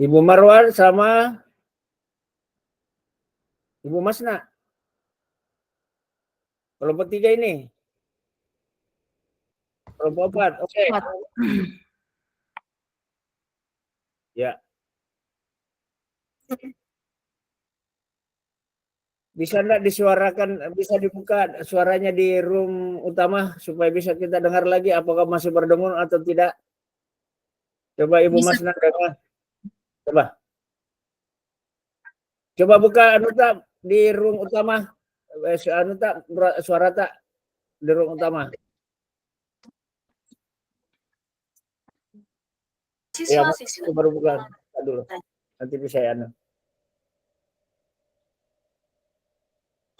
[SPEAKER 1] Ibu Marwan sama Ibu Masna. Kelompok 3 ini. Kelompok 4. Oke. Ya. Bisa enggak disuarakan, bisa dibuka suaranya di room utama supaya bisa kita dengar lagi apakah masih berdengung atau tidak? Coba Ibu Masna dengar. Coba. Coba buka Anuta di room utama. Anuta suara tak di room utama. Ya, baru buka dulu. Nanti bisa ya.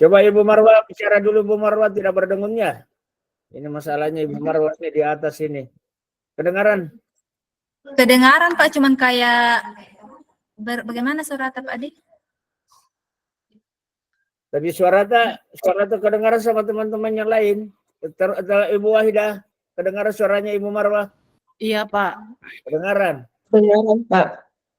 [SPEAKER 1] Coba Ibu Marwa bicara dulu. Ibu Marwa tidak berdengungnya. Ini masalahnya Ibu Marwa ini di atas ini. Kedengaran?
[SPEAKER 7] Kedengaran, Pak, cuman kayak bagaimana suara Pak Adi?
[SPEAKER 1] Tapi suara tak kedengaran sama teman-teman yang lain. Ibu Wahidah, kedengaran suaranya Ibu Marwa?
[SPEAKER 5] Iya, Pak.
[SPEAKER 1] Kedengaran?
[SPEAKER 4] Kedengaran, Pak.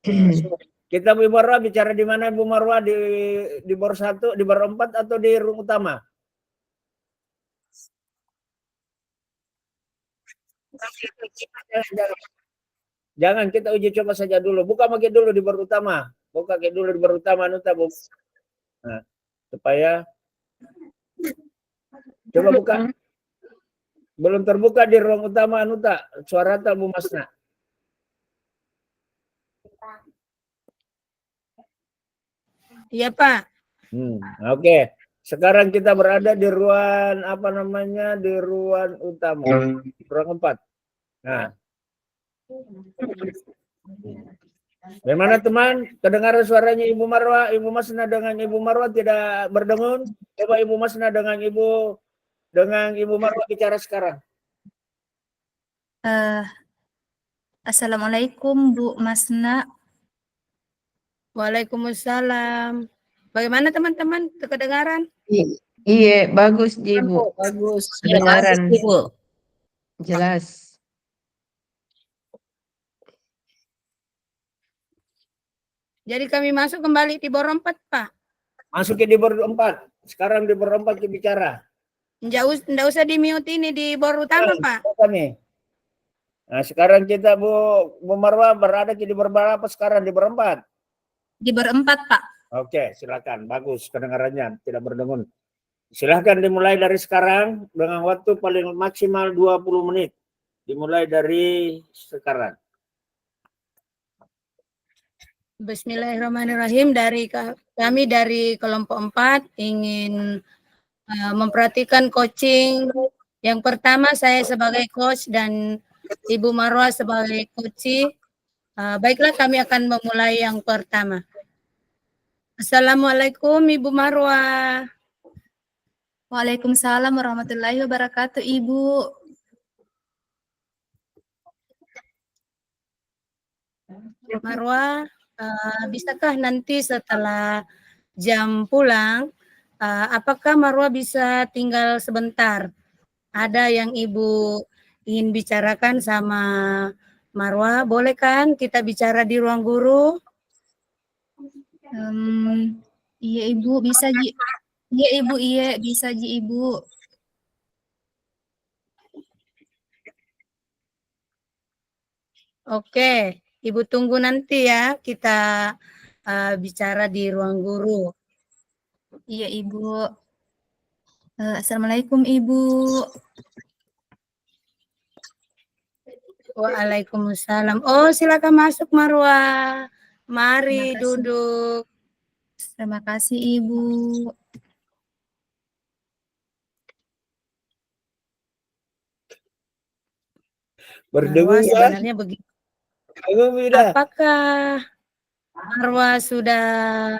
[SPEAKER 1] Kita Ibu Marwah bicara di mana Ibu Marwah, di bor 1, di bor 4 atau di room utama? Jangan, kita uji coba saja dulu. Buka pakai dulu di bor utama. Buka pakai dulu di bor utama Nuta, Bu. Nah, supaya coba buka. Belum terbuka di ruang utama Nuta. Suara Bu Masna.
[SPEAKER 3] Iya, Pak.
[SPEAKER 1] Oke. Sekarang kita berada di ruang apa namanya? Di ruang utama. Ruang 4. Nah. Bagaimana teman? Kedengaran suaranya Ibu Marwah, Ibu Masna dengan Ibu Marwah tidak berdengung? Coba Ibu Masna dengan Ibu Marwah bicara sekarang.
[SPEAKER 7] Assalamualaikum Bu Masna.
[SPEAKER 3] Waalaikumsalam. Bagaimana teman-teman? Kedengaran?
[SPEAKER 4] Iya, bagus Ibu.
[SPEAKER 5] Bagus.
[SPEAKER 4] Kedengaran.
[SPEAKER 5] Ibu.
[SPEAKER 4] Jelas.
[SPEAKER 3] Jadi kami masuk kembali di bor 4, Pak.
[SPEAKER 1] Masukin di bor 4. Sekarang di bor 4 kita bicara.
[SPEAKER 3] Nggak usah di mute ini di bor utama, Pak.
[SPEAKER 1] Nih. Nah, sekarang kita Bu Marwah berada di bor berapa sekarang? Di bor 4?
[SPEAKER 7] Di bor 4, Pak.
[SPEAKER 1] Oke, silakan. Bagus kedengarannya, tidak berdengung. Silakan dimulai dari sekarang dengan waktu paling maksimal 20 menit. Dimulai dari sekarang.
[SPEAKER 3] Bismillahirrahmanirrahim. Kami dari kelompok 4 ingin memperhatikan coaching. Yang pertama saya sebagai coach dan Ibu Marwah sebagai coach. Baiklah, kami akan memulai yang pertama. Assalamualaikum Ibu Marwah.
[SPEAKER 7] Waalaikumsalam warahmatullahi wabarakatuh, Ibu.
[SPEAKER 3] Marwah, bisakah nanti setelah jam pulang, apakah Marwah bisa tinggal sebentar? Ada yang Ibu ingin bicarakan sama Marwah, boleh kan kita bicara di ruang guru?
[SPEAKER 7] Iya Ibu, bisa Ji. Iya Ibu, iya bisa Ji Ibu.
[SPEAKER 3] Oke, Ibu tunggu nanti ya kita bicara di ruang guru.
[SPEAKER 7] Iya Ibu. Assalamualaikum Ibu.
[SPEAKER 3] Waalaikumsalam. Oh, silakan masuk Marwah. Mari duduk.
[SPEAKER 7] Terima kasih Ibu.
[SPEAKER 1] Berdengung ya?
[SPEAKER 3] Sebenarnya begitu. Apakah Marwah sudah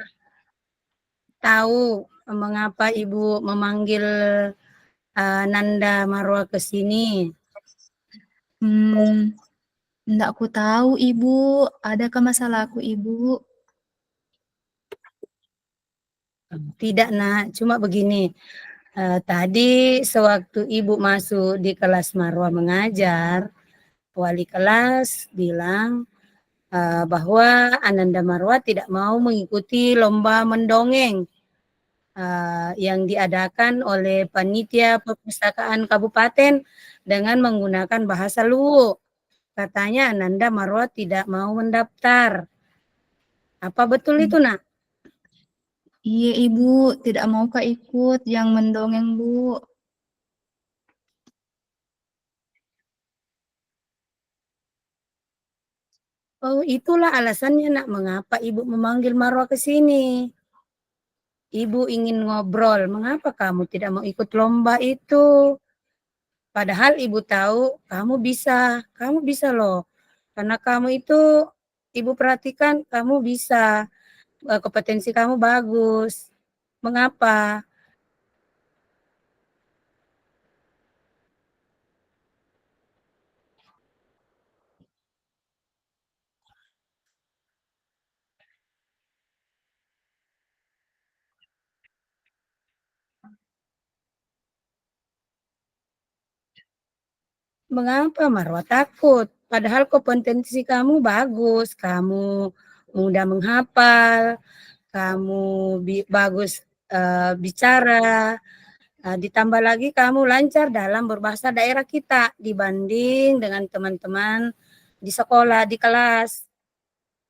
[SPEAKER 3] tahu mengapa Ibu memanggil Nanda Marwah ke sini?
[SPEAKER 7] Enggak aku tahu Ibu. Adakah masalahku Ibu?
[SPEAKER 3] Tidak nak, cuma begini. Tadi sewaktu Ibu masuk di kelas Marwah mengajar, wali kelas bilang bahwa Ananda Marwah tidak mau mengikuti lomba mendongeng yang diadakan oleh panitia perpustakaan kabupaten dengan menggunakan bahasa Luwu. Katanya Ananda Marwah tidak mau mendaftar. Apa betul itu nak?
[SPEAKER 7] Iya Ibu, tidak mau Kak ikut yang mendongeng Bu.
[SPEAKER 3] Oh, itulah alasannya nak mengapa Ibu memanggil Marwah ke sini. Ibu ingin ngobrol, mengapa kamu tidak mau ikut lomba itu? Padahal Ibu tahu kamu bisa loh. Karena kamu itu Ibu perhatikan kamu bisa, kompetensi kamu bagus. Mengapa? Mengapa Marwah takut? Padahal kompetensi kamu bagus, kamu mudah menghafal, kamu bagus bicara, ditambah lagi kamu lancar dalam berbahasa daerah kita dibanding dengan teman-teman di sekolah, di kelas.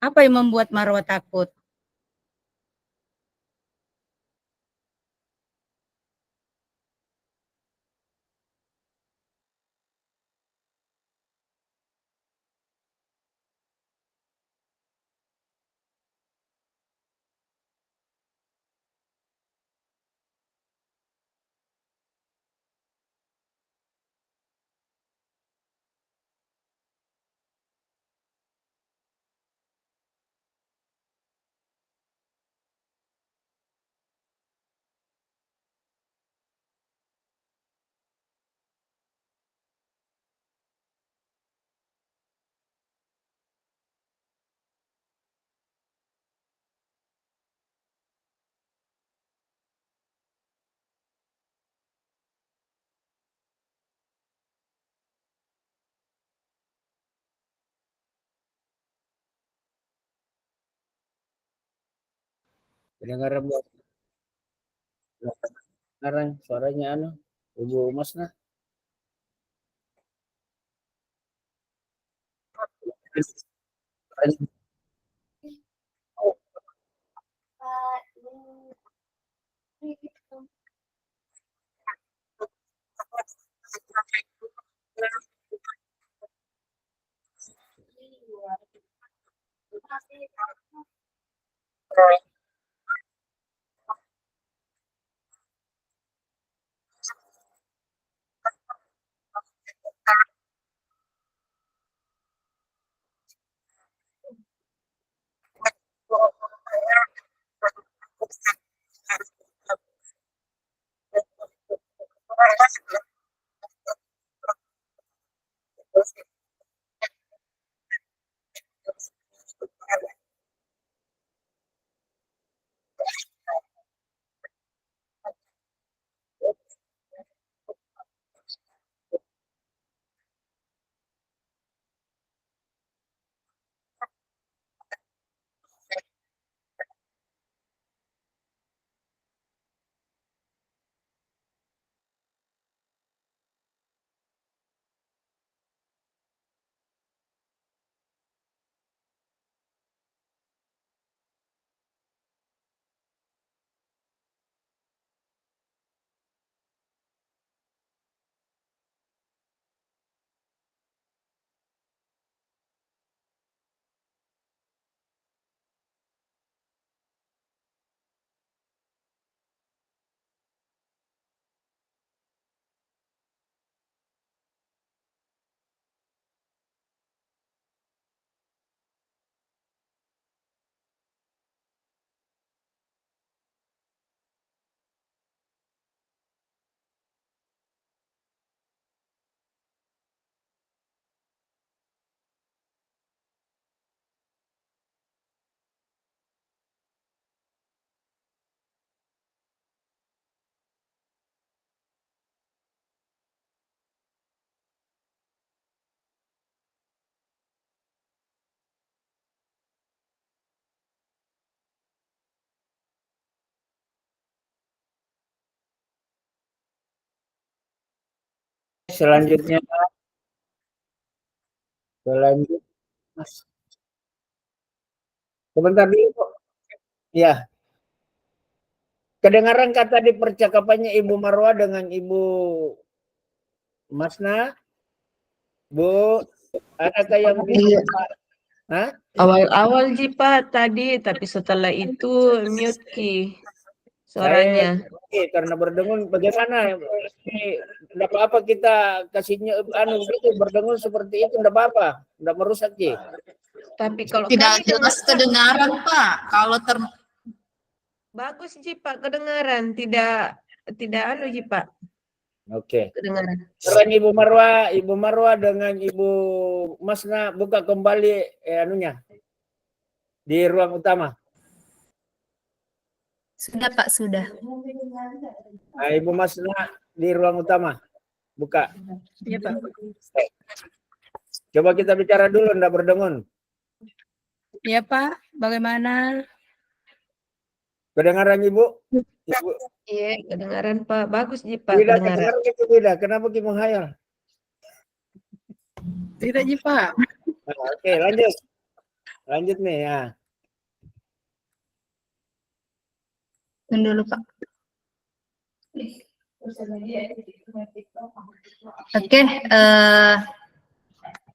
[SPEAKER 3] Apa yang membuat Marwa takut?
[SPEAKER 1] Kedengaran Bu? Sekarang suaranya anu, Ibu Masna. Selanjutnya, Mas. Sebentar dulu kok. Ya, kedengaran kata di percakapannya Ibu Marwa dengan Ibu Masna, Bu, adakah yang
[SPEAKER 4] Iya.
[SPEAKER 1] Hah?
[SPEAKER 4] Awal-awal Pak tadi, tapi setelah itu mute Ki suaranya.
[SPEAKER 1] Karena berdengung bagaimana? Tidak apa-apa kita kasihnya gitu, berdengung seperti itu tidak apa-apa, tidak merusak Ki.
[SPEAKER 4] Tapi kalau
[SPEAKER 5] Tidak
[SPEAKER 4] kami
[SPEAKER 5] jelas kedengaran, Pak. Kalau
[SPEAKER 4] bagus Pak kedengaran, tidak Pak
[SPEAKER 1] Oke.
[SPEAKER 4] kedengaran.
[SPEAKER 1] Sekarang Ibu Marwa dengan Ibu Masna buka kembali anunya di ruang utama.
[SPEAKER 7] Sudah Pak, sudah.
[SPEAKER 1] Nah, Ibu Masna di ruang utama. Buka.
[SPEAKER 3] Iya Pak.
[SPEAKER 1] Coba kita bicara dulu, ndak berdengung.
[SPEAKER 3] Ya Pak, bagaimana?
[SPEAKER 1] Kedengaran Ibu? Ibu.
[SPEAKER 4] Iya, kedengaran Pak. Bagus nih Pak
[SPEAKER 1] Tidak
[SPEAKER 4] kedengaran.
[SPEAKER 1] kedengaran itu tidak. Kenapa Ki menghayal?
[SPEAKER 3] Tidak, Ji, Pak.
[SPEAKER 1] Oke, lanjut. Lanjut nih ya.
[SPEAKER 7] Tunggu dulu, Pak. Oke,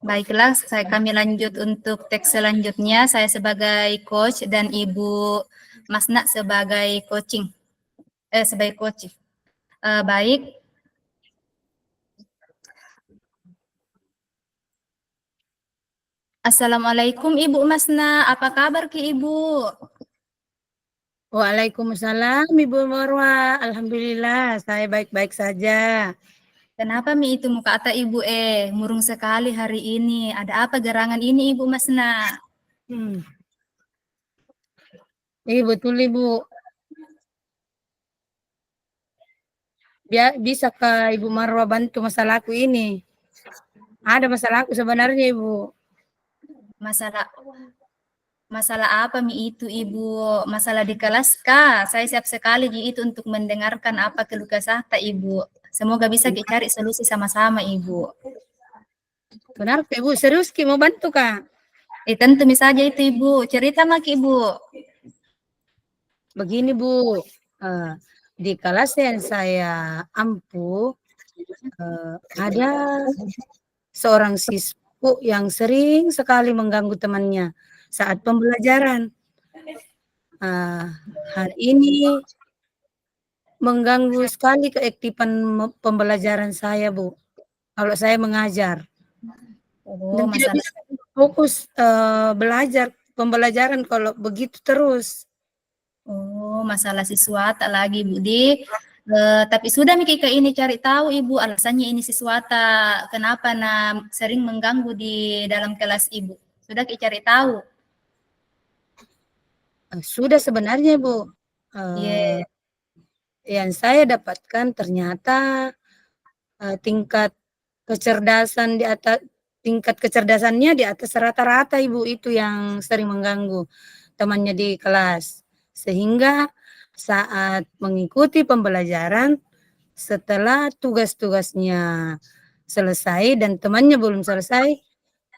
[SPEAKER 7] baiklah, kami lanjut untuk teks selanjutnya. Saya sebagai coach dan Ibu Masna sebagai sebagai coach. Baik. Assalamualaikum Ibu Masna, apa kabar Ki Ibu?
[SPEAKER 3] Waalaikumsalam, Ibu Marwa. Alhamdulillah, saya baik-baik saja.
[SPEAKER 7] Kenapa Mi itu muka ata Ibu murung sekali hari ini? Ada apa gerangan ini Ibu Masna?
[SPEAKER 3] Betul Ibu. Bisakah Ibu Marwa bantu masalahku ini? Ada masalahku sebenarnya Ibu.
[SPEAKER 7] Masalah apa Mi itu Ibu? Masalah di kelas kah? Saya siap sekali Ji itu untuk mendengarkan apa keluh kesah Ibu. Semoga bisa kita cari solusi sama-sama Ibu.
[SPEAKER 3] Benar Ibu, serius Ki mau bantu Kak?
[SPEAKER 7] Tentu saja itu Ibu. Cerita mak Ibu.
[SPEAKER 3] Begini Bu, di kelas yang saya ampu ada seorang siswa yang sering sekali mengganggu temannya saat pembelajaran. Hal ini mengganggu sekali keaktifan pembelajaran saya Bu. Kalau saya mengajar. Dan tidak bisa fokus belajar pembelajaran kalau begitu terus.
[SPEAKER 7] Oh, masalah siswa tak lagi Budi. Tapi sudah Mika ini cari tahu Ibu alasannya ini siswa tak kenapa sering mengganggu di dalam kelas Ibu. Sudah kita cari tahu.
[SPEAKER 3] Sudah sebenarnya Bu. Yang saya dapatkan ternyata tingkat kecerdasannya di atas rata-rata Ibu, itu yang sering mengganggu temannya di kelas. Sehingga saat mengikuti pembelajaran, setelah tugas-tugasnya selesai dan temannya belum selesai,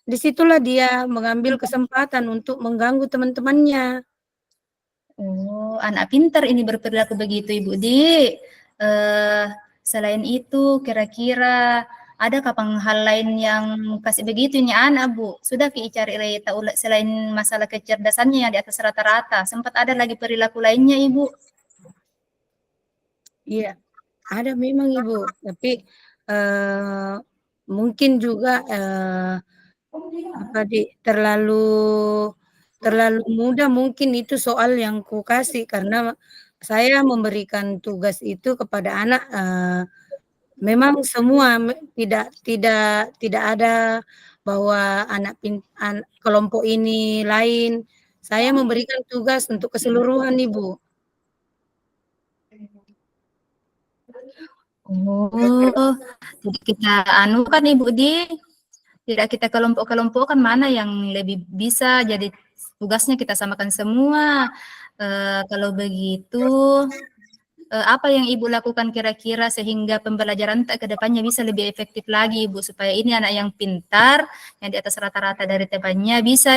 [SPEAKER 3] disitulah dia mengambil kesempatan untuk mengganggu teman-temannya.
[SPEAKER 7] Oh, anak pintar ini berperilaku begitu Ibu Di. Selain itu, kira-kira ada kapan hal lain yang kasih begitu ini anak Bu? Sudah cari tahu selain masalah kecerdasannya yang di atas rata-rata, sempat ada lagi perilaku lainnya Ibu?
[SPEAKER 3] Iya, ada memang Ibu, tapi mungkin juga terlalu mudah mungkin itu soal yang ku kasih, karena saya memberikan tugas itu kepada anak memang semua tidak ada bahwa kelompok ini lain. Saya memberikan tugas untuk keseluruhan Ibu.
[SPEAKER 7] Oh, jadi kita anukan Ibu Di, tidak kita kelompok-kelompokkan mana yang lebih bisa, jadi tugasnya kita samakan semua. Kalau begitu, apa yang Ibu lakukan kira-kira sehingga pembelajaran ke depannya bisa lebih efektif lagi Ibu, supaya ini anak yang pintar, yang di atas rata-rata dari temannya bisa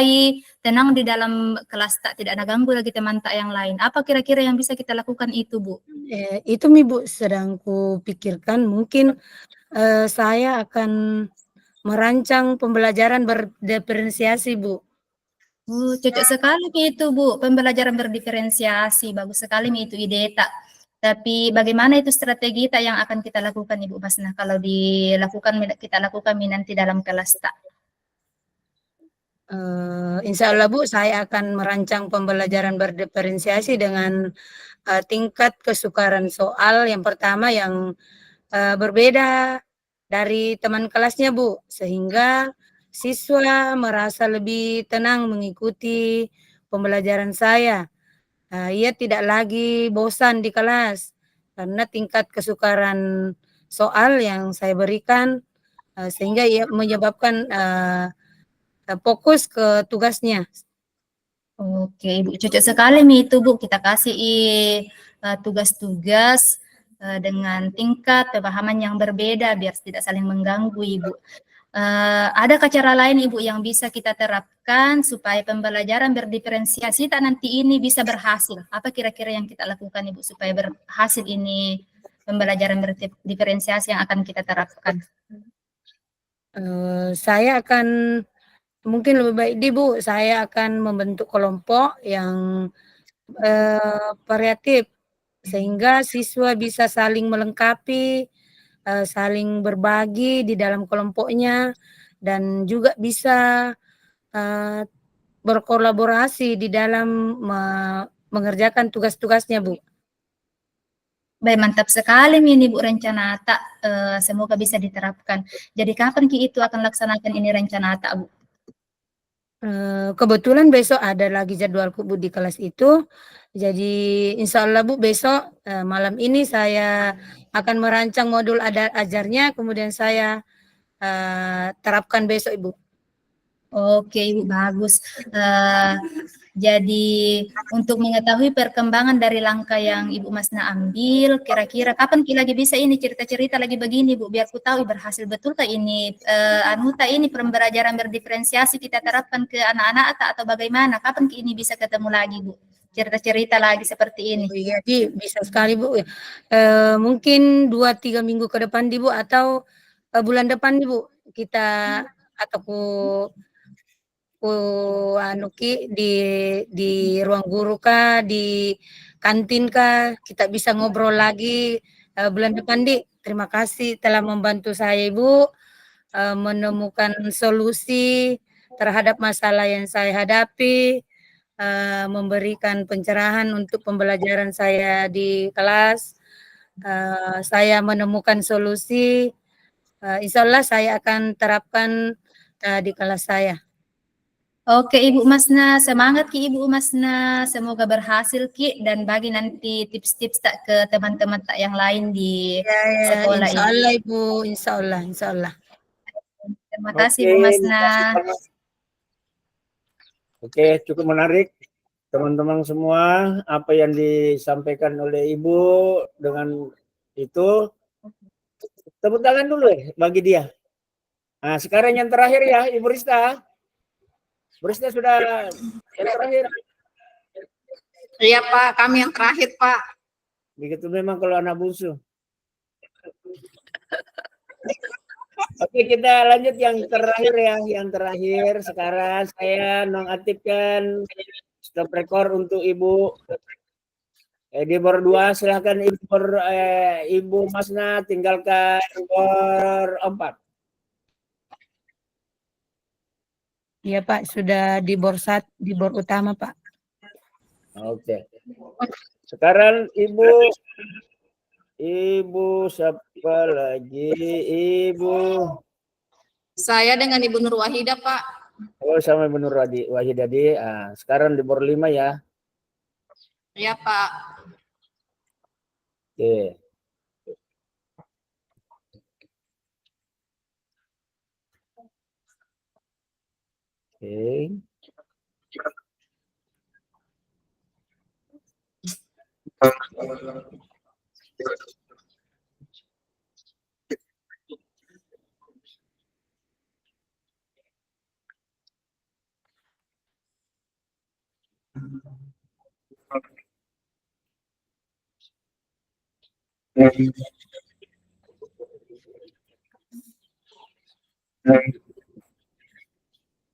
[SPEAKER 7] tenang di dalam kelas, tidak ada ganggu lagi teman yang lain. Apa kira-kira yang bisa kita lakukan itu Bu?
[SPEAKER 3] Itu Bu sedang ku pikirkan, mungkin saya akan merancang pembelajaran berdiferensiasi Bu.
[SPEAKER 7] Cocok sekali itu Bu, pembelajaran berdiferensiasi, bagus sekali itu ide tak. Tapi bagaimana itu strategi tak yang akan kita lakukan Ibu Masna kalau kita lakukan nanti dalam kelas tak?
[SPEAKER 3] Insya Allah Bu, saya akan merancang pembelajaran berdiferensiasi dengan tingkat kesukaran soal yang pertama yang berbeda dari teman kelasnya Bu, sehingga siswa merasa lebih tenang mengikuti pembelajaran saya. Ia tidak lagi bosan di kelas karena tingkat kesukaran soal yang saya berikan sehingga ia menyebabkan fokus ke tugasnya.
[SPEAKER 7] Oke, Ibu, cocok sekali nih itu, Bu. Kita kasih tugas-tugas dengan tingkat pemahaman yang berbeda biar tidak saling mengganggu, Ibu. Adakah cara lain, Ibu, yang bisa kita terapkan supaya pembelajaran berdiferensiasi tak nanti ini bisa berhasil? Apa kira-kira yang kita lakukan, Ibu, supaya berhasil ini pembelajaran berdiferensiasi yang akan kita terapkan?
[SPEAKER 3] Saya akan mungkin lebih baik Bu, saya akan membentuk kelompok yang variatif sehingga siswa bisa saling melengkapi, saling berbagi di dalam kelompoknya dan juga bisa berkolaborasi di dalam mengerjakan tugas-tugasnya, Bu.
[SPEAKER 7] Baik, mantap sekali ini Bu rencana ATA. Semoga bisa diterapkan. Jadi kapan Ki itu akan laksanakan ini rencana ATA, Bu?
[SPEAKER 3] Kebetulan besok ada lagi jadwalku Bu di kelas itu. Jadi insya Allah Bu besok malam ini saya akan merancang modul ajarnya, kemudian saya terapkan besok Ibu.
[SPEAKER 7] Oke Ibu, bagus. Jadi untuk mengetahui perkembangan dari langkah yang Ibu Masna ambil, kira-kira kapan Ki lagi bisa ini cerita-cerita lagi begini Bu, biar ku tahu berhasil betul tak ini ini pembelajaran berdiferensiasi kita terapkan ke anak-anak atau bagaimana? Kapan Ki ini bisa ketemu lagi Bu? Cerita-cerita lagi seperti ini.
[SPEAKER 3] Jadi bisa sekali Bu. Mungkin 2-3 minggu ke depan Bu atau bulan depan Bu kita atau di ruang guru kah, di kantin kah, kita bisa ngobrol lagi bulan depan Terima kasih telah membantu saya Ibu menemukan solusi terhadap masalah yang saya hadapi, memberikan pencerahan untuk pembelajaran saya di kelas. Saya menemukan solusi, insya Allah saya akan terapkan di kelas saya.
[SPEAKER 7] Oke Ibu Masna, semangat Ki Ibu Masna, semoga berhasil Ki dan bagi nanti tips-tips tak ke teman-teman tak yang lain di sekolah
[SPEAKER 3] Insya
[SPEAKER 7] ini.
[SPEAKER 3] Allah Ibu, insya Allah.
[SPEAKER 7] Terima kasih Ibu Masna.
[SPEAKER 1] Oke, cukup menarik teman-teman semua apa yang disampaikan oleh Ibu dengan itu. Tepuk tangan dulu bagi dia. Nah, sekarang yang terakhir ya, Ibu Rista. Bu Rista sudah yang terakhir.
[SPEAKER 8] Iya Pak, kami yang terakhir Pak.
[SPEAKER 1] Begitu memang kalau anak bungsu. Oke, kita lanjut yang terakhir ya. Yang terakhir sekarang saya nonaktifkan stop record untuk Ibu. Di bor 2 silahkan Ibu Masna tinggalkan bor 4.
[SPEAKER 3] Iya Pak, sudah di bor utama Pak.
[SPEAKER 1] Oke. Sekarang Ibu siapa lagi? Ibu.
[SPEAKER 8] Saya dengan Ibu Nur Wahidah Pak.
[SPEAKER 1] Oh, sama Ibu Nur Wahidah. Sekarang di bor 5 ya.
[SPEAKER 8] Iya Pak.
[SPEAKER 1] Oke. Oke.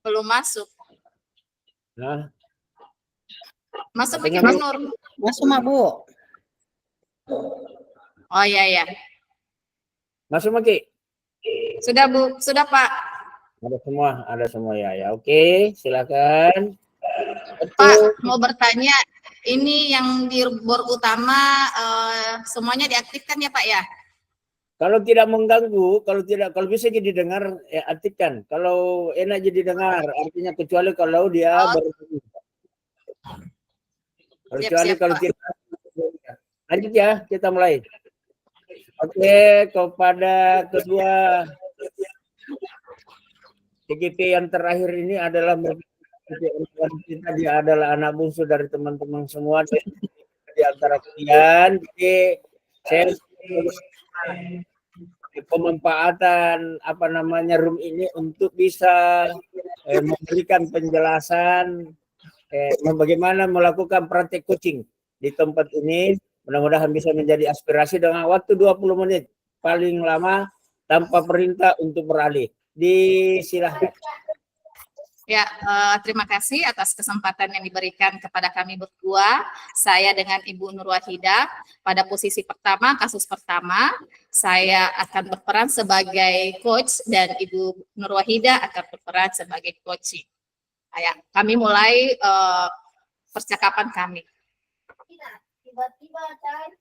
[SPEAKER 8] Belum masuk.
[SPEAKER 1] Nah,
[SPEAKER 8] Masuk Ibu Nur.
[SPEAKER 5] Masuk Mak Bu.
[SPEAKER 8] Oh iya.
[SPEAKER 1] masuk Maki.
[SPEAKER 8] Sudah Bu, sudah Pak.
[SPEAKER 1] Ada semua ya. Oke, silakan.
[SPEAKER 8] Pak, mau bertanya, ini yang di bor utama semuanya diaktifkan ya Pak ya?
[SPEAKER 1] Kalau tidak mengganggu, kalau bisa jadi dengar, aktifkan. Kalau enak jadi dengar, artinya kecuali kalau dia baru. Kecuali kalau tidak. Lanjut ya, kita mulai. Oke, kepada kedua TGP yang terakhir ini adalah kita, dia adalah anak bungsu dari teman-teman semua di antara kalian. Jadi saya pemanfaatan room ini untuk bisa memberikan penjelasan bagaimana melakukan praktik coaching di tempat ini. Mudah-mudahan bisa menjadi aspirasi dengan waktu 20 menit paling lama tanpa perintah untuk beralih. Disilahkan.
[SPEAKER 8] Ya, terima kasih atas kesempatan yang diberikan kepada kami berdua. Saya dengan Ibu Nur Wahidah pada posisi pertama, kasus pertama, saya akan berperan sebagai coach dan Ibu Nur Wahidah akan berperan sebagai coaching. Ya, kami mulai percakapan kami.
[SPEAKER 6] Tiba-tiba cair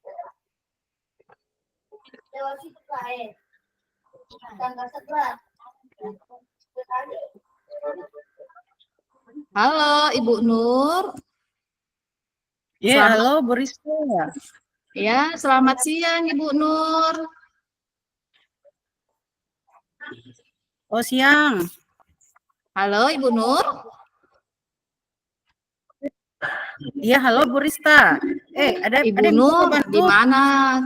[SPEAKER 6] lewat situ cair tanggal 11.
[SPEAKER 8] Halo Ibu Nur.
[SPEAKER 5] Ya, halo Bu Rizka.
[SPEAKER 8] Ya, selamat siang Ibu Nur.
[SPEAKER 5] Oh, siang.
[SPEAKER 8] Halo Ibu Nur.
[SPEAKER 5] Iya, halo Bu Rizka. Ada
[SPEAKER 8] Ibu
[SPEAKER 5] yang
[SPEAKER 8] Nur,
[SPEAKER 5] bisa
[SPEAKER 8] di
[SPEAKER 5] bantu?
[SPEAKER 8] mana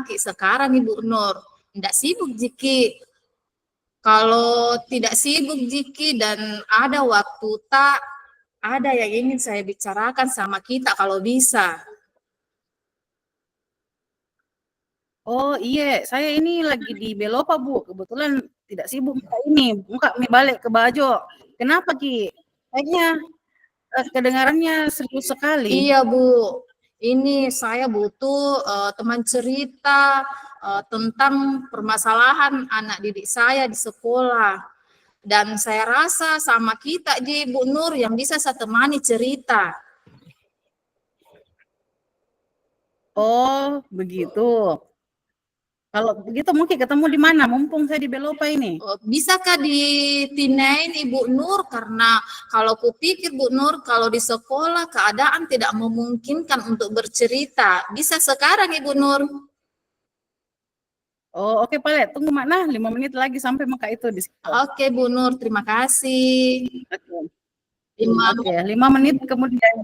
[SPEAKER 8] Ki sekarang Ibu Nur? Tidak sibuk Jiki. Kalau tidak sibuk Jiki dan ada waktu tak, ada yang ingin saya bicarakan sama kita kalau bisa.
[SPEAKER 5] Oh iya, saya ini lagi di Belopa Bu. Kebetulan tidak sibuk ini. Buka balik ke Bajo. Kenapa Ki? Kayaknya kedengarannya serius sekali.
[SPEAKER 8] Iya Bu, ini saya butuh teman cerita tentang permasalahan anak didik saya di sekolah. Dan saya rasa sama kita Ji Bu Nur yang bisa saya temani cerita.
[SPEAKER 5] Oh, begitu. Kalau begitu mungkin ketemu di mana? Mumpung saya di Belopa ini.
[SPEAKER 8] Bisakah ditinain Ibu Nur? Karena kalau kupikir Bu Nur, kalau di sekolah keadaan tidak memungkinkan untuk bercerita. Bisa sekarang Ibu Nur?
[SPEAKER 5] Oh, oke Pak, tunggu Makna 5 menit lagi sampai maka itu di situ.
[SPEAKER 8] Oke Bu Nur, terima kasih.
[SPEAKER 5] Oke, 5 menit kemudian.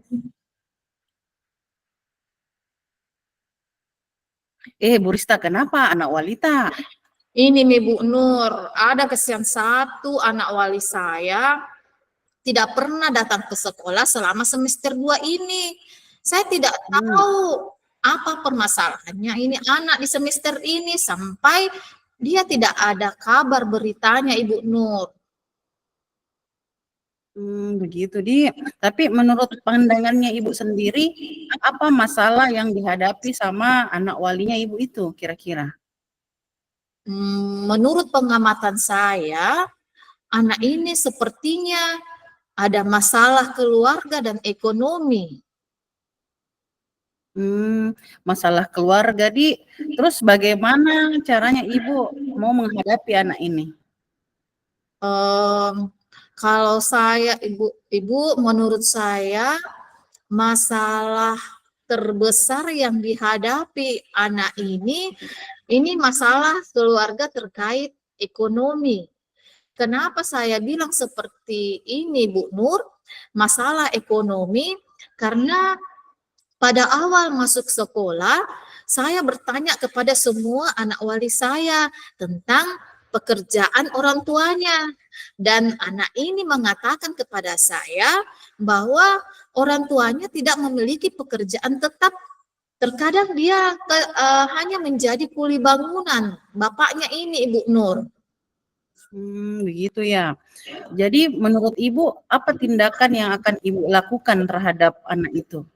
[SPEAKER 5] Bu Rista, kenapa anak Walita?
[SPEAKER 8] Ini nih Bu Nur, ada kesian satu anak wali saya tidak pernah datang ke sekolah selama semester 2 ini. Saya tidak tahu apa permasalahannya ini anak di semester ini sampai dia tidak ada kabar beritanya Ibu Nur.
[SPEAKER 5] Begitu Di. Tapi menurut pandangannya Ibu sendiri, apa masalah yang dihadapi sama anak walinya Ibu itu kira-kira?
[SPEAKER 8] Menurut pengamatan saya, anak ini sepertinya ada masalah keluarga dan ekonomi.
[SPEAKER 5] Masalah keluarga Di. Terus bagaimana caranya Ibu mau menghadapi anak ini?
[SPEAKER 8] Kalau saya Ibu menurut saya masalah terbesar yang dihadapi anak ini masalah keluarga terkait ekonomi. Kenapa saya bilang seperti ini Bu Nur? Masalah ekonomi karena pada awal masuk sekolah, saya bertanya kepada semua anak wali saya tentang pekerjaan orang tuanya. Dan anak ini mengatakan kepada saya bahwa orang tuanya tidak memiliki pekerjaan tetap. Terkadang dia hanya menjadi kuli bangunan. Bapaknya ini Ibu Nur.
[SPEAKER 5] Begitu ya. Jadi menurut Ibu, apa tindakan yang akan Ibu lakukan terhadap anak itu?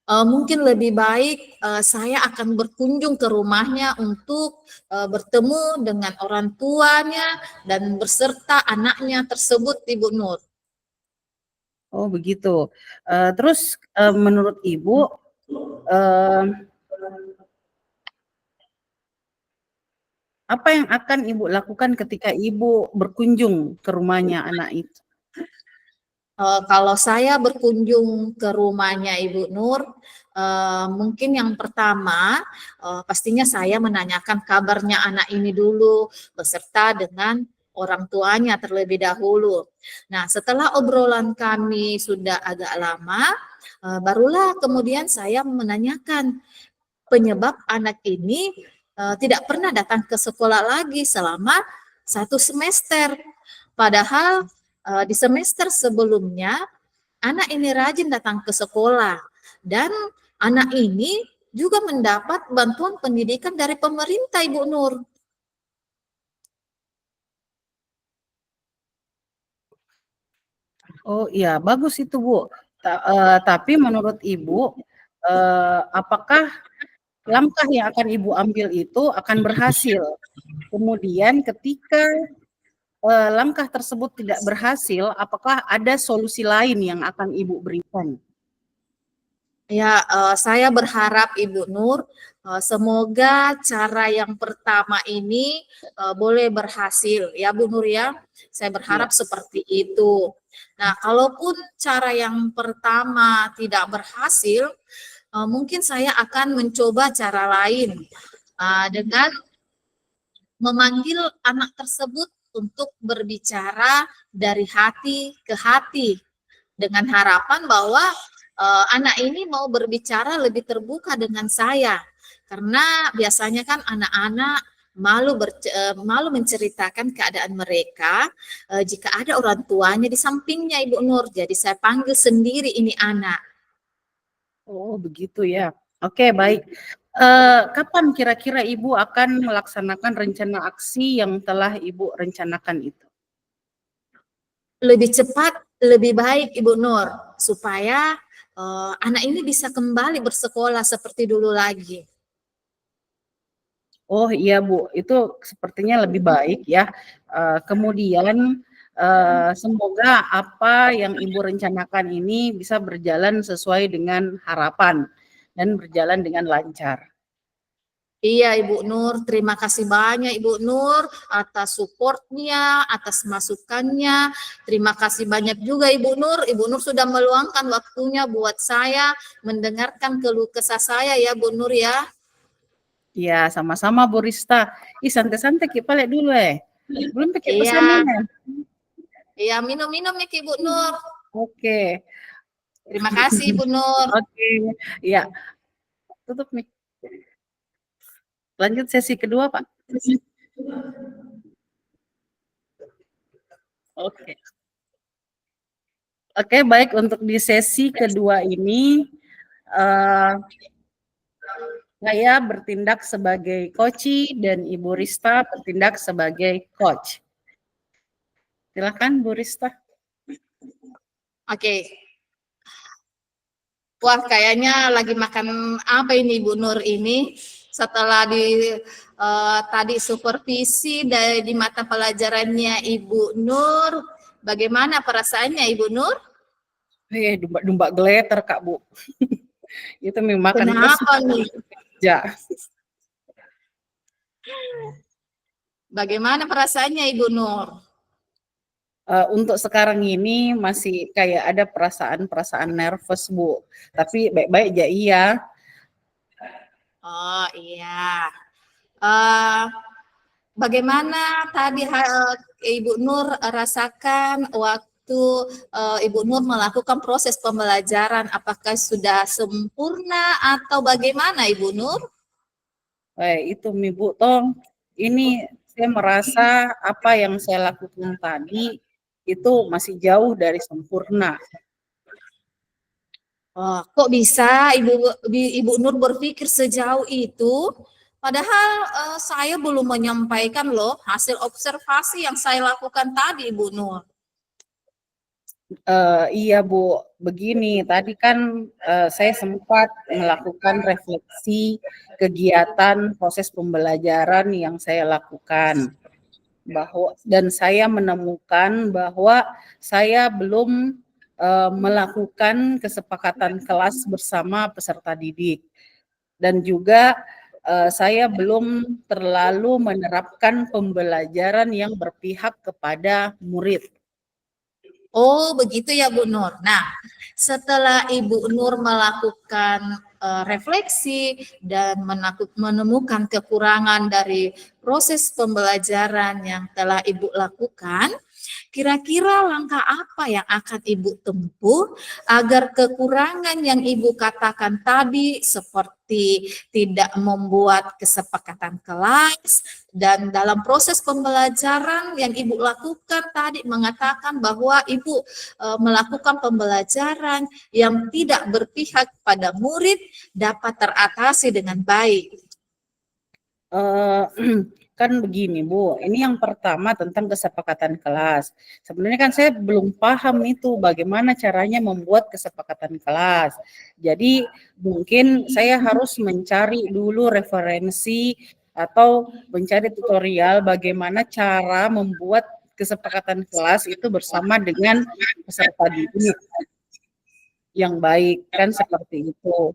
[SPEAKER 8] Mungkin lebih baik saya akan berkunjung ke rumahnya untuk bertemu dengan orang tuanya dan berserta anaknya tersebut, Ibu Nur.
[SPEAKER 5] Oh begitu. Terus menurut Ibu, apa yang akan Ibu lakukan ketika Ibu berkunjung ke rumahnya anak itu?
[SPEAKER 8] Kalau saya berkunjung ke rumahnya Ibu Nur, mungkin yang pertama pastinya saya menanyakan kabarnya anak ini dulu beserta dengan orang tuanya terlebih dahulu. Nah, setelah obrolan kami sudah agak lama, barulah kemudian saya menanyakan penyebab anak ini tidak pernah datang ke sekolah lagi selama 1 semester. Padahal di semester sebelumnya anak ini rajin datang ke sekolah dan anak ini juga mendapat bantuan pendidikan dari pemerintah, Ibu Nur.
[SPEAKER 5] Oh iya, bagus itu Bu. Tapi menurut Ibu, apakah langkah yang akan Ibu ambil itu akan berhasil? Kemudian ketika langkah tersebut tidak berhasil, apakah ada solusi lain yang akan Ibu berikan?
[SPEAKER 8] Ya, saya berharap Ibu Nur, semoga cara yang pertama ini boleh berhasil ya Bu Nur ya. Saya berharap seperti itu. Nah, kalaupun cara yang pertama tidak berhasil, mungkin saya akan mencoba cara lain dengan memanggil anak tersebut untuk berbicara dari hati ke hati dengan harapan bahwa anak ini mau berbicara lebih terbuka dengan saya, karena biasanya kan anak-anak malu menceritakan keadaan mereka jika ada orang tuanya di sampingnya, Ibu Nur. Jadi saya panggil sendiri ini anak.
[SPEAKER 5] Oh, begitu ya. Oke, baik. Kapan kira-kira Ibu akan melaksanakan rencana aksi yang telah Ibu rencanakan itu?
[SPEAKER 8] Lebih cepat, lebih baik Ibu Nur, supaya anak ini bisa kembali bersekolah seperti dulu lagi.
[SPEAKER 5] Oh iya Bu, itu sepertinya lebih baik ya. Kemudian semoga apa yang Ibu rencanakan ini bisa berjalan sesuai dengan harapan dan berjalan dengan lancar.
[SPEAKER 8] Iya Ibu Nur, terima kasih banyak Ibu Nur atas supportnya, atas masukannya. Terima kasih banyak juga Ibu Nur. Ibu Nur sudah meluangkan waktunya buat saya mendengarkan keluh kesah saya ya Bu Nur ya.
[SPEAKER 5] Ya, sama-sama Bu Rista. Ih, santai-santai Ki Pale dulu Belum pakai
[SPEAKER 8] Iya.
[SPEAKER 5] pesannya.
[SPEAKER 8] Iya, minum-minum ya Ibu Nur.
[SPEAKER 5] Oke.
[SPEAKER 8] Terima kasih Ibu Nur.
[SPEAKER 5] Oke. Ya. Tutup nih. Lanjut sesi kedua, Pak. Oke. Oke, baik, untuk di sesi kedua ini saya bertindak sebagai coach dan Ibu Rista bertindak sebagai coach. Silakan Bu Rista.
[SPEAKER 8] Oke. Wah, kayaknya lagi makan apa ini Ibu Nur ini? Setelah tadi supervisi di mata pelajarannya Ibu Nur, bagaimana perasaannya Ibu Nur?
[SPEAKER 5] Domba geleter Kak Bu. Itu memang makan
[SPEAKER 8] Kenapa nih?
[SPEAKER 5] Ya.
[SPEAKER 8] Bagaimana perasaannya Ibu Nur?
[SPEAKER 5] Untuk sekarang ini masih kayak ada perasaan nervous Bu, tapi baik-baik aja iya.
[SPEAKER 8] Oh iya. Bagaimana tadi Ibu Nur rasakan waktu Ibu Nur melakukan proses pembelajaran? Apakah sudah sempurna atau bagaimana Ibu Nur?
[SPEAKER 5] Itu Bu Tong, ini saya merasa apa yang saya lakukan tadi itu masih jauh dari sempurna.
[SPEAKER 8] Oh, kok bisa Ibu Nur berpikir sejauh itu? Padahal saya belum menyampaikan loh hasil observasi yang saya lakukan tadi, Ibu Nur.
[SPEAKER 5] Iya Bu, begini tadi kan saya sempat melakukan refleksi kegiatan proses pembelajaran yang saya lakukan, dan saya menemukan bahwa saya belum melakukan kesepakatan kelas bersama peserta didik, dan juga saya belum terlalu menerapkan pembelajaran yang berpihak kepada murid.
[SPEAKER 8] Oh, begitu ya Bu Nur. Nah, setelah Ibu Nur melakukan refleksi dan menemukan kekurangan dari proses pembelajaran yang telah Ibu lakukan, kira-kira langkah apa yang akan Ibu tempuh agar kekurangan yang Ibu katakan tadi seperti tidak membuat kesepakatan kelas dan dalam proses pembelajaran yang Ibu lakukan tadi mengatakan bahwa Ibu melakukan pembelajaran yang tidak berpihak pada murid dapat teratasi dengan baik.
[SPEAKER 5] Kan begini Bu, ini yang pertama tentang kesepakatan kelas. Sebenarnya kan saya belum paham itu bagaimana caranya membuat kesepakatan kelas. Jadi mungkin saya harus mencari dulu referensi atau mencari tutorial bagaimana cara membuat kesepakatan kelas itu bersama dengan peserta didik yang baik, kan seperti itu.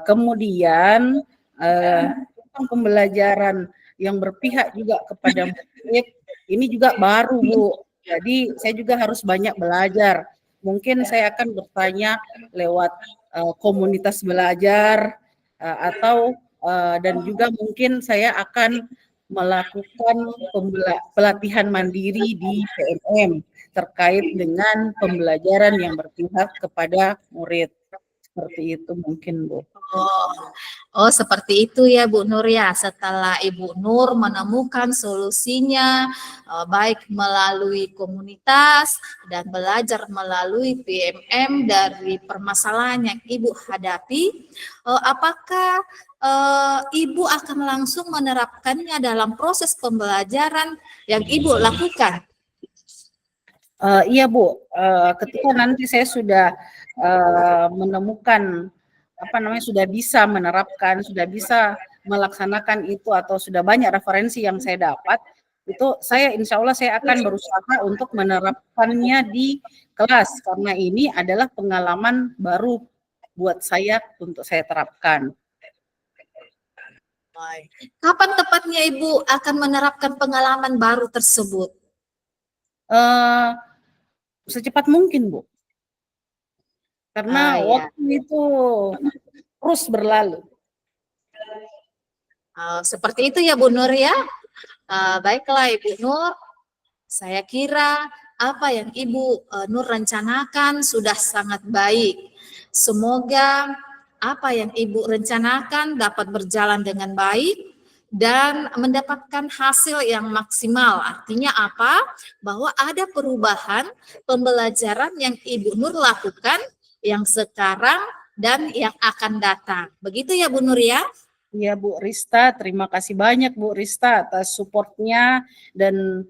[SPEAKER 5] Kemudian tentang pembelajaran yang berpihak juga kepada murid, ini juga baru Bu. Jadi saya juga harus banyak belajar. Mungkin saya akan bertanya lewat komunitas belajar atau dan juga mungkin saya akan melakukan pelatihan mandiri di PMM terkait dengan pembelajaran yang berpihak kepada murid. Seperti itu mungkin Bu.
[SPEAKER 8] Oh, seperti itu ya Bu Nur ya. Setelah Ibu Nur menemukan solusinya baik melalui komunitas dan belajar melalui PMM dari permasalahan yang Ibu hadapi, apakah Ibu akan langsung menerapkannya dalam proses pembelajaran yang Ibu lakukan?
[SPEAKER 5] Iya Bu, ketika nanti saya sudah menemukan sudah bisa menerapkan, sudah bisa melaksanakan itu atau sudah banyak referensi yang saya dapat, itu saya insya Allah saya akan berusaha untuk menerapkannya di kelas karena ini adalah pengalaman baru buat saya untuk saya terapkan.
[SPEAKER 8] Kapan tepatnya Ibu akan menerapkan pengalaman baru tersebut?
[SPEAKER 5] Secepat mungkin Bu. Karena waktu itu terus berlalu.
[SPEAKER 8] Seperti itu ya Bu Nur ya. Baiklah Ibu Nur, saya kira apa yang Ibu Nur rencanakan sudah sangat baik. Semoga apa yang Ibu rencanakan dapat berjalan dengan baik dan mendapatkan hasil yang maksimal. Artinya apa? Bahwa ada perubahan pembelajaran yang Ibu Nur lakukan yang sekarang dan yang akan datang. Begitu ya Bu Nur ya?
[SPEAKER 5] Iya Bu Rista, terima kasih banyak Bu Rista atas supportnya dan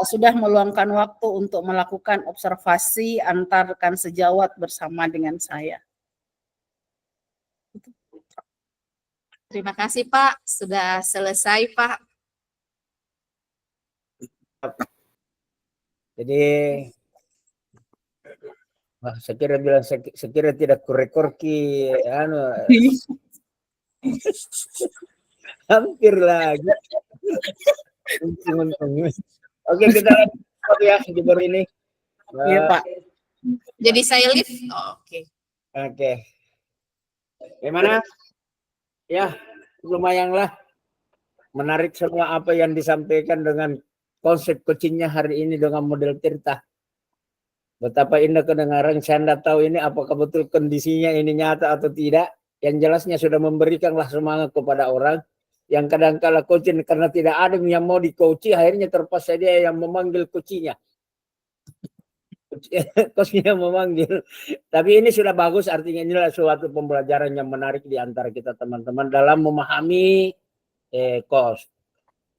[SPEAKER 5] sudah meluangkan waktu untuk melakukan observasi antar rekan sejawat bersama dengan saya.
[SPEAKER 8] Terima kasih Pak, sudah selesai Pak.
[SPEAKER 1] Jadi saya kira bilang saya kira tidak kurekor ki hampir lagi. Oke, kita lanjut ya di baru ini.
[SPEAKER 5] Iya Pak.
[SPEAKER 8] Jadi saya lift. Oke.
[SPEAKER 1] Oke. Gimana? Ya, lumayanlah menarik semua apa yang disampaikan dengan konsep coachingnya hari ini dengan model Tirta. Betapa indah kedengaran, saya tidak tahu ini apakah betul kondisinya ini nyata atau tidak. Yang jelasnya sudah memberikanlah semangat kepada orang yang kadang-kala coaching karena tidak ada yang mau di-coachi, akhirnya terpaksa dia yang memanggil coachingnya. Coachnya memanggil. Tapi ini sudah bagus, artinya inilah suatu pembelajaran yang menarik di antara kita teman-teman dalam memahami coach.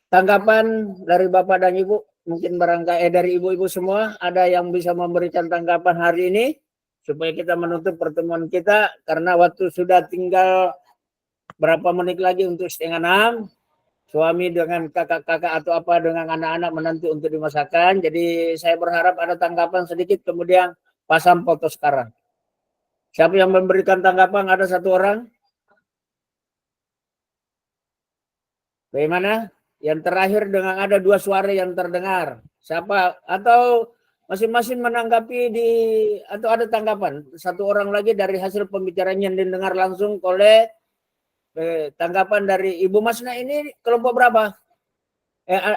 [SPEAKER 1] Tanggapan dari Bapak dan Ibu? Mungkin barangkali dari ibu-ibu semua ada yang bisa memberikan tanggapan hari ini supaya kita menutup pertemuan kita karena waktu sudah tinggal berapa menit lagi untuk 5:30. Suami dengan kakak-kakak atau apa dengan anak-anak menanti untuk dimasakkan. Jadi saya berharap ada tanggapan sedikit kemudian pasang foto sekarang. Siapa yang memberikan tanggapan? Ada satu orang? Bagaimana? Yang terakhir dengan ada 2 suara yang terdengar. Siapa? Atau Masing-masing menanggapi atau ada tanggapan? Satu orang lagi dari hasil pembicaraan yang didengar langsung oleh tanggapan dari Ibu Masna ini kelompok berapa?